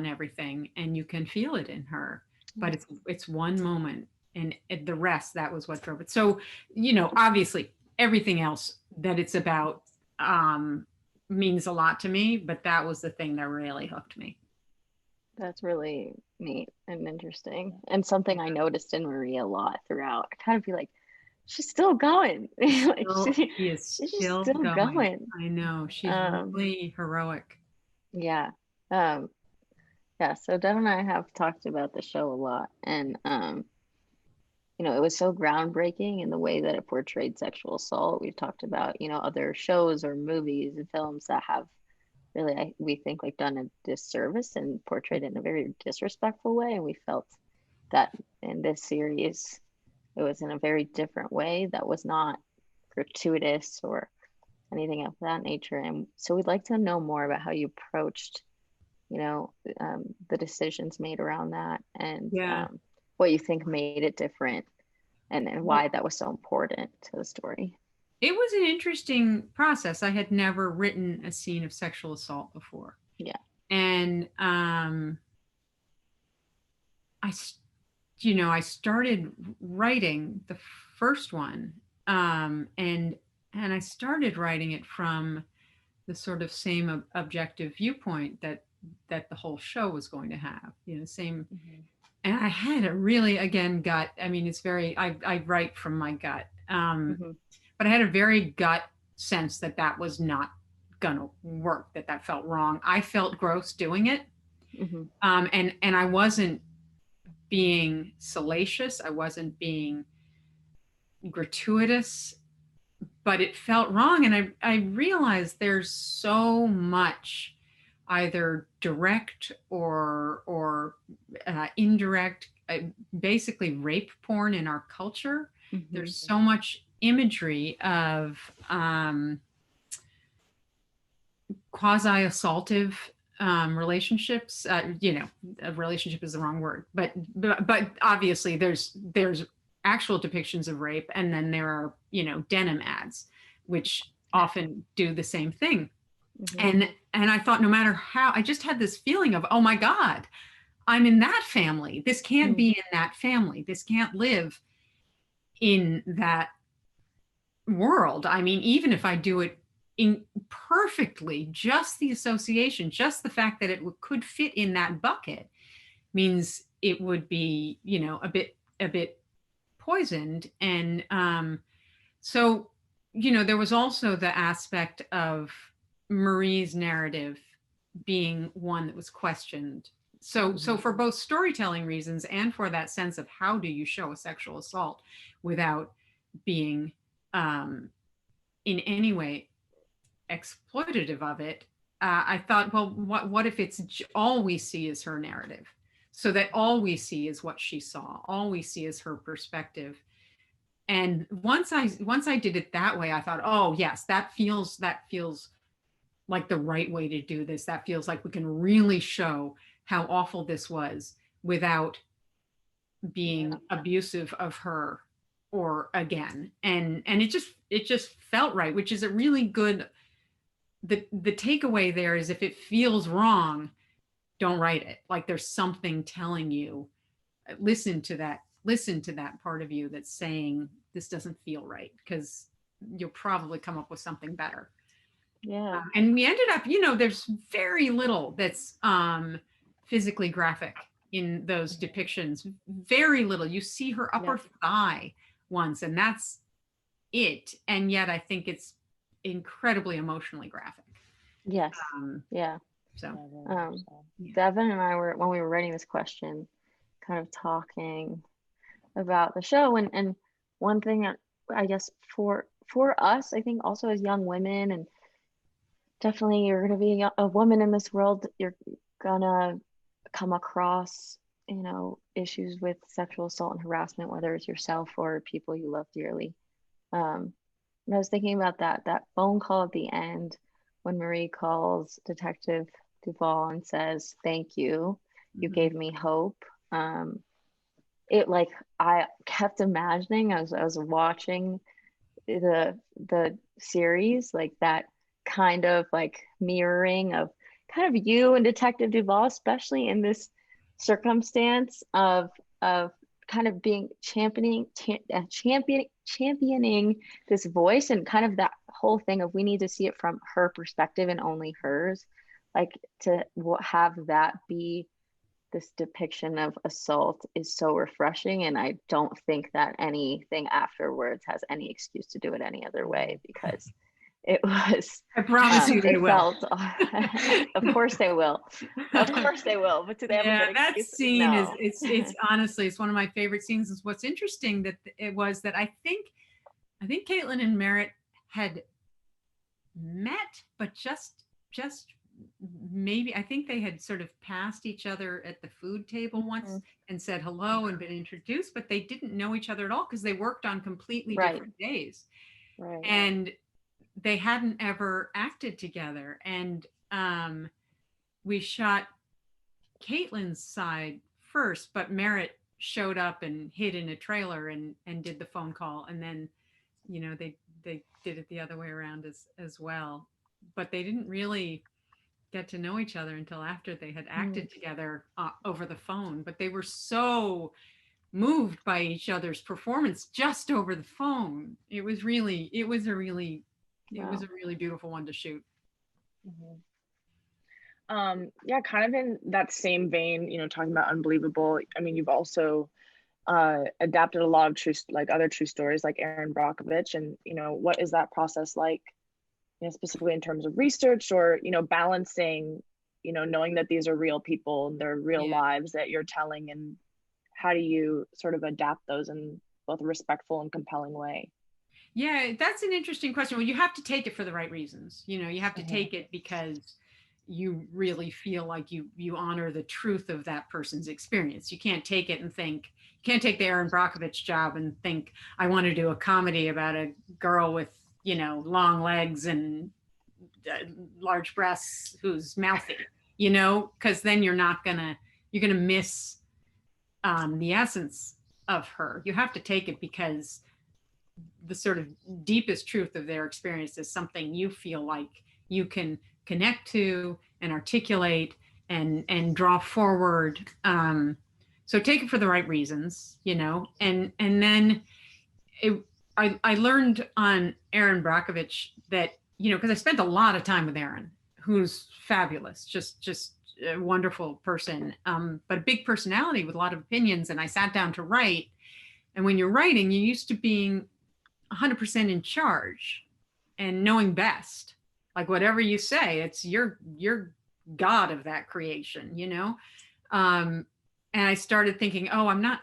everything, and you can feel it in her. But it's one moment, and the rest, that was what drove it. So, you know, obviously everything else that it's about means a lot to me, but that was the thing that really hooked me. That's really neat and interesting, and something I noticed in Marie a lot throughout. I kind of feel like she's still going. Like she is still going. I know, she's really heroic. Yeah. Yeah, so Devyn and I have talked about the show a lot, and you know, it was so groundbreaking in the way that it portrayed sexual assault. We've talked about, you know, other shows or movies and films that have really, we think, like, done a disservice and portrayed it in a very disrespectful way. And we felt that in this series, it was in a very different way that was not gratuitous or anything of that nature. And so we'd like to know more about how you approached, you know, the decisions made around that, and what you think made it different, and why that was so important to the story. It was an interesting process. I had never written a scene of sexual assault before. Yeah. And I started writing the first one, and I started writing it from the sort of same objective viewpoint that the whole show was going to have. Same. Mm-hmm. And I had a really, again, gut. I mean, it's very. I write from my gut, but I had a very gut sense that that was not gonna work. That felt wrong. I felt gross doing it, and I wasn't being salacious. I wasn't being gratuitous, but it felt wrong. And I realized there's so much either direct or indirect, basically rape porn in our culture. There's so much imagery of quasi-assaultive relationships. A relationship is the wrong word, but obviously there's actual depictions of rape, and then there are denim ads, which often do the same thing. And I thought, no matter how, I just had this feeling of, oh my God, I'm in that family. This can't be in that family. This can't live in that world. I mean, even if I do it perfectly, just the association, just the fact that it could fit in that bucket means it would be, a bit poisoned. And so, there was also the aspect of Marie's narrative being one that was questioned. So for both storytelling reasons and for that sense of how do you show a sexual assault without being in any way exploitative of it, I thought, well, what if it's all we see is her narrative, so that all we see is what she saw, all we see is her perspective. And once I did it that way, I thought, oh yes, that feels like the right way to do this. That feels like we can really show how awful this was without being abusive of her or again. And it just felt right, which is a really good, the takeaway there is, if it feels wrong, don't write it. Like there's something telling you, listen to that part of you that's saying this doesn't feel right, because you'll probably come up with something better. Yeah. And we ended up, there's very little that's physically graphic in those depictions. Very little. You see her upper thigh once, and that's it. And yet I think it's incredibly emotionally graphic. Yes. So Devyn and I were, when we were writing this question, kind of talking about the show, and one thing that I guess for us, I think also as young women, and definitely you're going to be a woman in this world, you're gonna come across issues with sexual assault and harassment, whether it's yourself or people you love dearly. And I was thinking about that phone call at the end when Marie calls Detective Duval and says, "Thank you, you gave me hope." It, like, I kept imagining as I was watching the series, like that kind of like mirroring of kind of you and Detective Duval, especially in this circumstance of kind of being championing this voice, and kind of that whole thing of we need to see it from her perspective and only hers, like to have that be this depiction of assault is so refreshing. And I don't think that anything afterwards has any excuse to do it any other way, because it was, I promise you they will. Of course they will. Of course they will. But do they have a good that excuse? scene No. is it's honestly, it's one of my favorite scenes. Is what's interesting that it was that I think Caitlin and Merritt had met, but just maybe, I think they had sort of passed each other at the food table once and said hello and been introduced, but they didn't know each other at all because they worked on completely different days. Right. And they hadn't ever acted together. And we shot Caitlin's side first, but Merritt showed up and hid in a trailer and did the phone call. And then, they did it the other way around as well. But they didn't really get to know each other until after they had acted together over the phone. But they were so moved by each other's performance just over the phone. It was a really beautiful one to shoot. Yeah, kind of in that same vein, you know, talking about unbelievable. I mean, you've also adapted a lot of other true stories like Erin Brockovich, and you know, what is that process like, you know, specifically in terms of research, or you know, balancing, you know, knowing that these are real people and their real lives that you're telling, and how do you sort of adapt those in both a respectful and compelling way? Yeah, that's an interesting question. Well, you have to take it for the right reasons. You know, you have to take it because you really feel like you honor the truth of that person's experience. You can't take it and think, you can't take the Erin Brockovich job and think, I want to do a comedy about a girl with, you know, long legs and large breasts who's mouthy, you know, because then you're gonna miss the essence of her. You have to take it because the sort of deepest truth of their experience is something you feel like you can connect to and articulate and draw forward. So take it for the right reasons, you know, and then I learned on Erin Brockovich that, you know, because I spent a lot of time with Erin, who's fabulous, just a wonderful person, but a big personality with a lot of opinions. And I sat down to write. And when you're writing, you're used to being 100% in charge and knowing best. Like whatever you say, it's your God of that creation, you know? And I started thinking, oh, I'm not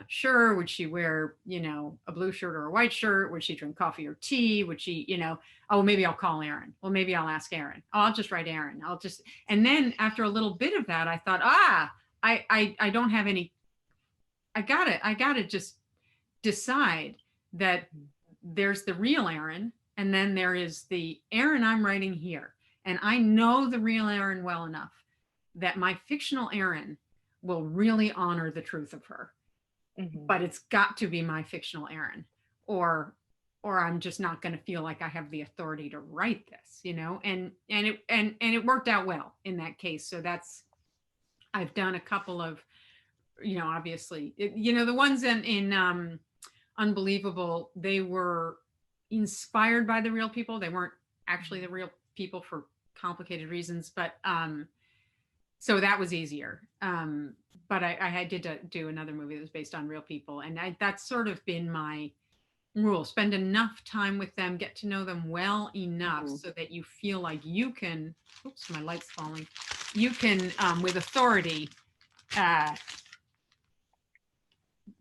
sure. Would she wear, you know, a blue shirt or a white shirt? Would she drink coffee or tea? Would she, you know, oh, maybe I'll call Erin. Well, maybe I'll ask Erin. Oh, I'll just write Erin. And then after a little bit of that, I thought, I don't have any, I gotta just decide that there's the real Erin, and then there is the Erin I'm writing here. And I know the real Erin well enough that my fictional Erin will really honor the truth of her. But it's got to be my fictional Erin, or I'm just not going to feel like I have the authority to write this, you know. And it worked out well in that case. So I've done a couple of, you know, obviously, you know, the ones in Unbelievable, they were inspired by the real people. They weren't actually the real people for complicated reasons, but so that was easier. But I had to do another movie that was based on real people, and that's sort of been my rule: spend enough time with them, get to know them well enough so that you feel like you can. Oops, my light's falling. You can, with authority,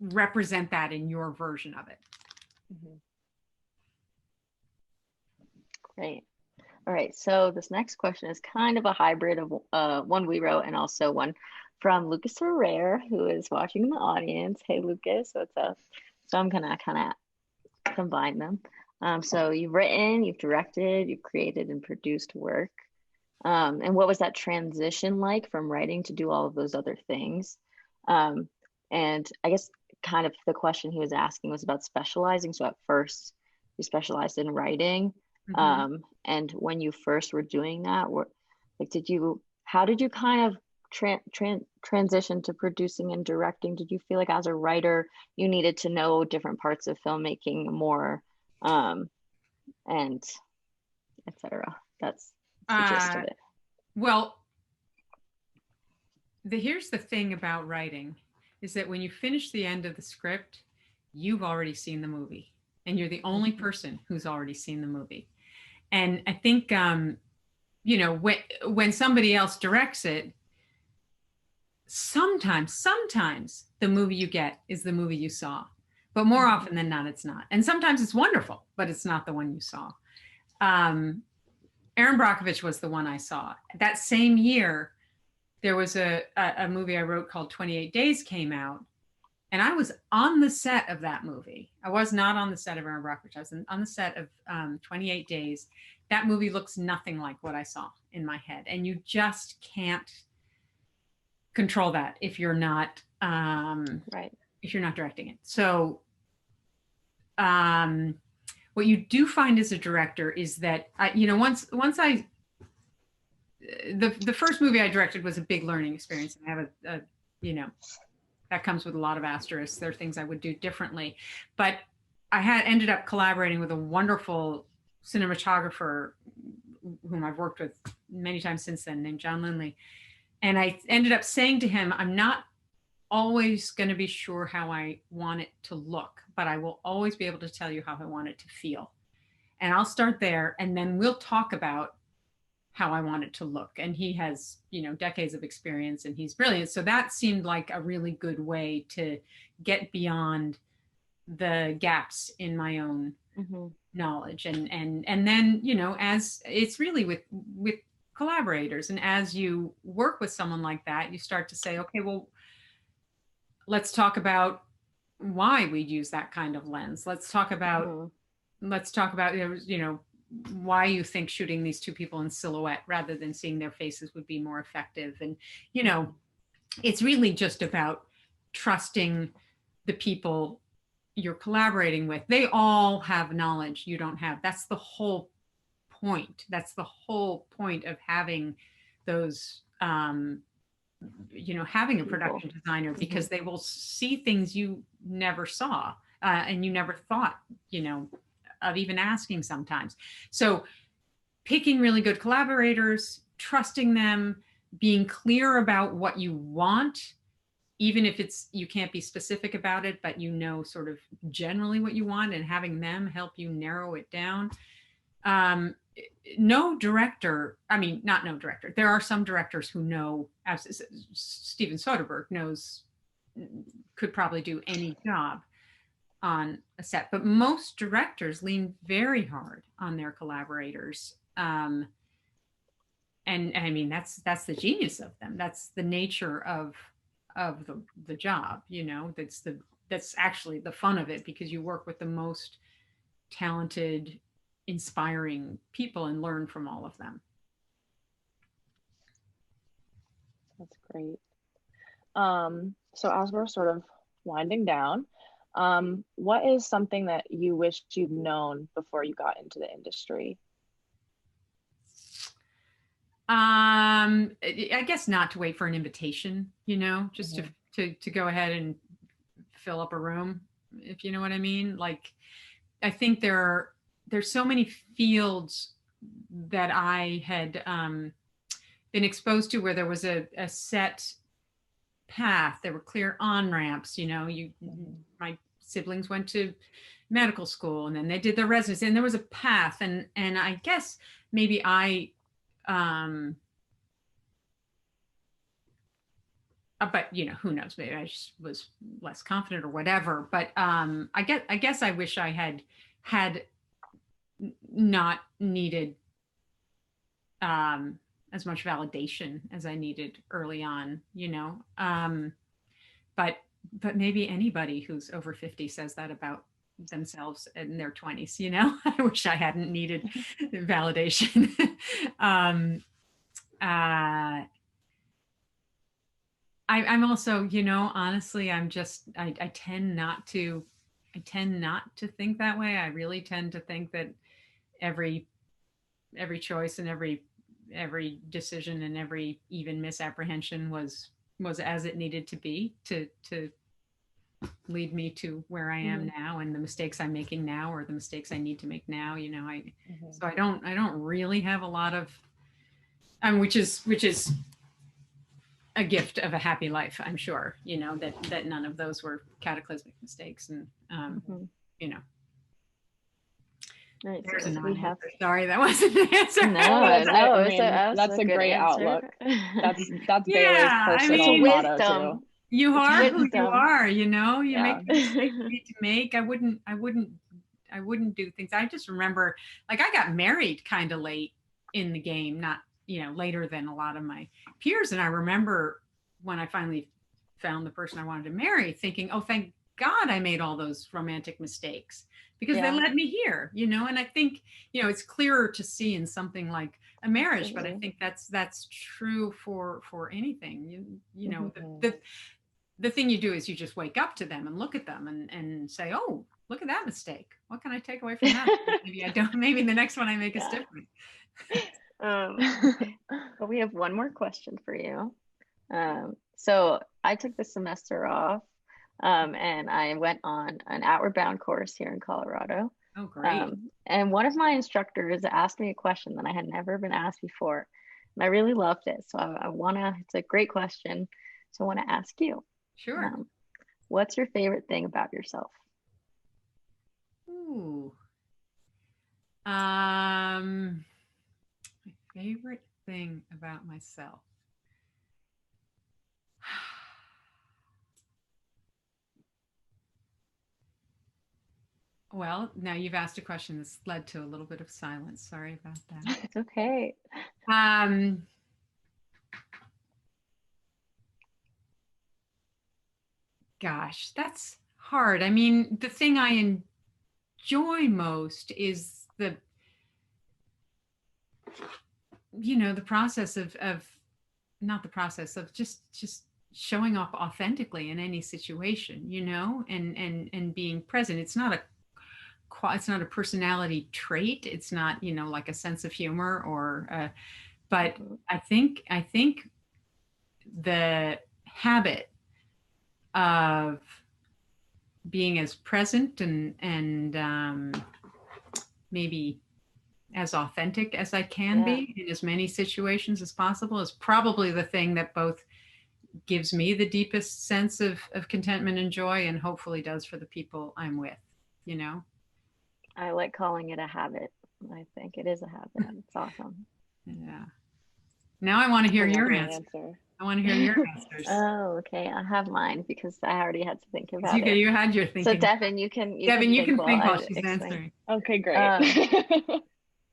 represent that in your version of it. Great. All right, so this next question is kind of a hybrid of one we wrote and also one from Lucas Herrera, who is watching in the audience. Hey, Lucas, what's up? So I'm gonna kind of combine them. So you've written, you've directed, you've created and produced work. And what was that transition like from writing to do all of those other things? And I guess kind of the question he was asking was about specializing. So at first you specialized in writing. And when you first were doing that, how did you kind of transition to producing and directing? Did you feel like as a writer, you needed to know different parts of filmmaking more, and etc.? That's the gist of it. Well, here's the thing about writing is that when you finish the end of the script, you've already seen the movie, and you're the only person who's already seen the movie. And I think, you know, when somebody else directs it, sometimes the movie you get is the movie you saw, but more often than not, it's not. And sometimes it's wonderful, but it's not the one you saw. Erin Brockovich was the one I saw. That same year, there was a movie I wrote called 28 Days came out, and I was on the set of that movie. I was not on the set of Erin Brockovich. I was on the set of 28 Days. That movie looks nothing like what I saw in my head. And you just can't control that if you're not if you're not directing it. So what you do find as a director is that the first movie I directed was a big learning experience, and I have that comes with a lot of asterisks. There are things I would do differently, but I had ended up collaborating with a wonderful cinematographer whom I've worked with many times since then, named John Lindley. And I ended up saying to him, I'm not always going to be sure how I want it to look, but I will always be able to tell you how I want it to feel. And I'll start there, and then we'll talk about how I want it to look. And he has, decades of experience, and he's brilliant. So that seemed like a really good way to get beyond the gaps in my own knowledge. And then, as it's really with collaborators, and as you work with someone like that, you start to say, okay, well, let's talk about why we'd use that kind of lens. Let's talk about why you think shooting these two people in silhouette rather than seeing their faces would be more effective. And, it's really just about trusting the people you're collaborating with. They all have knowledge you don't have. That's the whole point. That's the whole point of having those, having a production designer, because they will see things you never saw and you never thought, of even asking sometimes. So picking really good collaborators, trusting them, being clear about what you want, even if you can't be specific about it, but sort of generally what you want, and having them help you narrow it down. Not no director. There are some directors who know, as Steven Soderbergh could probably do any job on a set, but most directors lean very hard on their collaborators. And I mean, that's the genius of them. That's the nature of the job, that's actually the fun of it, because you work with the most talented, inspiring people and learn from all of them. That's great. So as we're sort of winding down, what is something that you wished you'd known before you got into the industry? I guess not to wait for an invitation, just to go ahead and fill up a room, if you know what I mean. Like, I think there's so many fields that I had been exposed to where there was a set path. There were clear on-ramps, my siblings went to medical school, and then they did their residency, and there was a path. And I guess maybe but who knows, maybe I just was less confident or whatever. But I guess I wish I had not needed as much validation as I needed early on, but maybe anybody who's over 50 says that about themselves in their 20s, I wish I hadn't needed validation. I'm also, honestly, I tend not to think that way. I really tend to think that every choice and every decision and every even misapprehension was as it needed to be to lead me to where I am now, and the mistakes I'm making now, or the mistakes I need to make now. So I don't really have a lot of, which is a gift of a happy life, I'm sure, that none of those were cataclysmic mistakes. And Right, there's so a we have. Sorry, that wasn't the answer. That's a great outlook. That's Baylar's personal motto too. You are who you are, you make the mistakes you need to make. I wouldn't do things. I just remember, like, I got married kind of late in the game, not, later than a lot of my peers. And I remember when I finally found the person I wanted to marry, thinking, oh, thank God I made all those romantic mistakes, because they led me here, and I think, it's clearer to see in something like a marriage, but I think that's true for anything. the thing you do is you just wake up to them and look at them and say, oh, look at that mistake. What can I take away from that? Maybe I don't, maybe the next one I make is different. But we have one more question for you. So I took the semester off, and I went on an Outward Bound course here in Colorado. Oh, great. And one of my instructors asked me a question that I had never been asked before, and I really loved it. So I wanna, it's a great question. So I wanna ask you. Sure. What's your favorite thing about yourself? Ooh. My favorite thing about myself. Well, now you've asked a question that's led to a little bit of silence. Sorry about that. It's okay. Gosh, that's hard. I mean, the thing I enjoy most is the process of not the process of just showing up authentically in any situation, and being present. It's not a personality trait. It's not, like a sense of humor or, but I think the habit of being as present and maybe as authentic as I can be in as many situations as possible is probably the thing that both gives me the deepest sense of contentment and joy, and hopefully does for the people I'm with, I like calling it a habit. I think it is a habit. It's awesome. Yeah. Now I want to hear your answer. I want to hear your answers. Oh, okay. I have mine because I already had to think about it. You had your thinking. So Devyn, you can think while she's answering. Okay, great.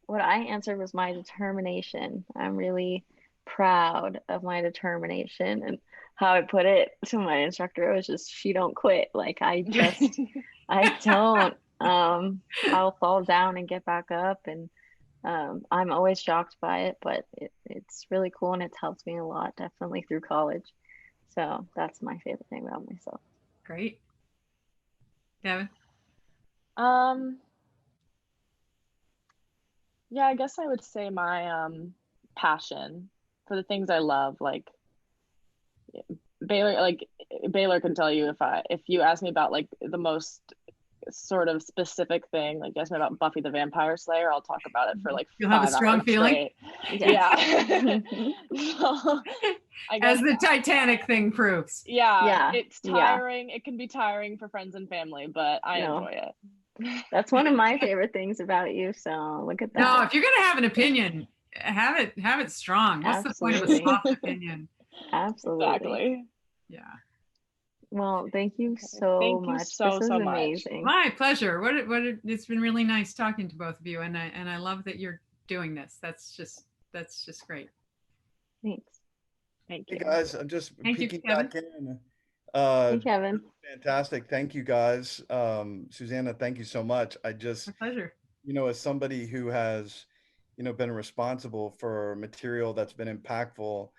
What I answered was my determination. I'm really proud of my determination, and how I put it to my instructor was just, she don't quit. Like I don't. I'll fall down and get back up, and I'm always shocked by it, but it's really cool, and it's helped me a lot, definitely through college. So that's my favorite thing about myself. Great. Devyn? Yeah, I guess I would say my passion for the things I love. Like Baylar can tell you, if you ask me about like the most sort of specific thing, like you ask me about Buffy the Vampire Slayer, I'll talk about it for like you'll have a strong feeling. Yeah. So, as the Titanic thing proves. Yeah. It's tiring. It can be tiring for friends and family, but I enjoy it. That's one of my favorite things about you. So look at that. No, if you're gonna have an opinion, have it strong. What's the point of a soft opinion? Absolutely. Exactly. Yeah. Well, thank you so much. This was amazing. My pleasure. It's been really nice talking to both of you, and I love that you're doing this. That's just great. Thanks. Thank you. Hey guys, I'm just peeking back in. Hey, Kevin. Fantastic. Thank you guys. Susannah, thank you so much. My pleasure. As somebody who has, been responsible for material that's been impactful,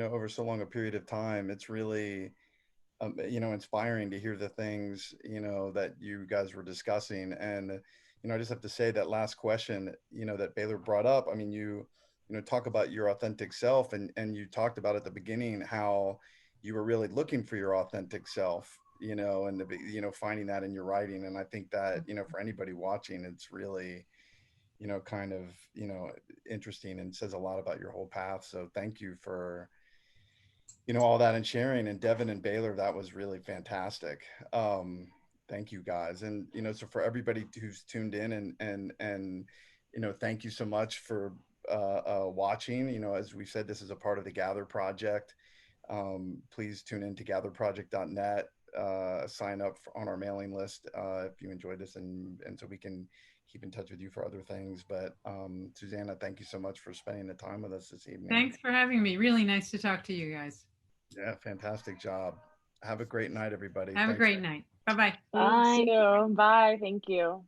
over so long a period of time, it's really, inspiring to hear the things, that you guys were discussing. And, I just have to say that last question, that Baylar brought up, I mean, you talk about your authentic self, and you talked about at the beginning how you were really looking for your authentic self, and finding that in your writing. And I think that, for anybody watching, it's really, kind of, interesting, and says a lot about your whole path. So thank you for, all that and sharing. And Devyn and Baylar, that was really fantastic. Thank you guys. And, so for everybody who's tuned in and, thank you so much for watching. As we said, this is a part of the Gather Project. Please tune in to gatherproject.net, sign up on our mailing list if you enjoyed this, and so we can keep in touch with you for other things. But Susannah, thank you so much for spending the time with us this evening. Thanks for having me. Really nice to talk to you guys. Yeah, fantastic job. Have a great night, everybody. Have a great night. Bye-bye. Bye. You too. Bye. Thank you.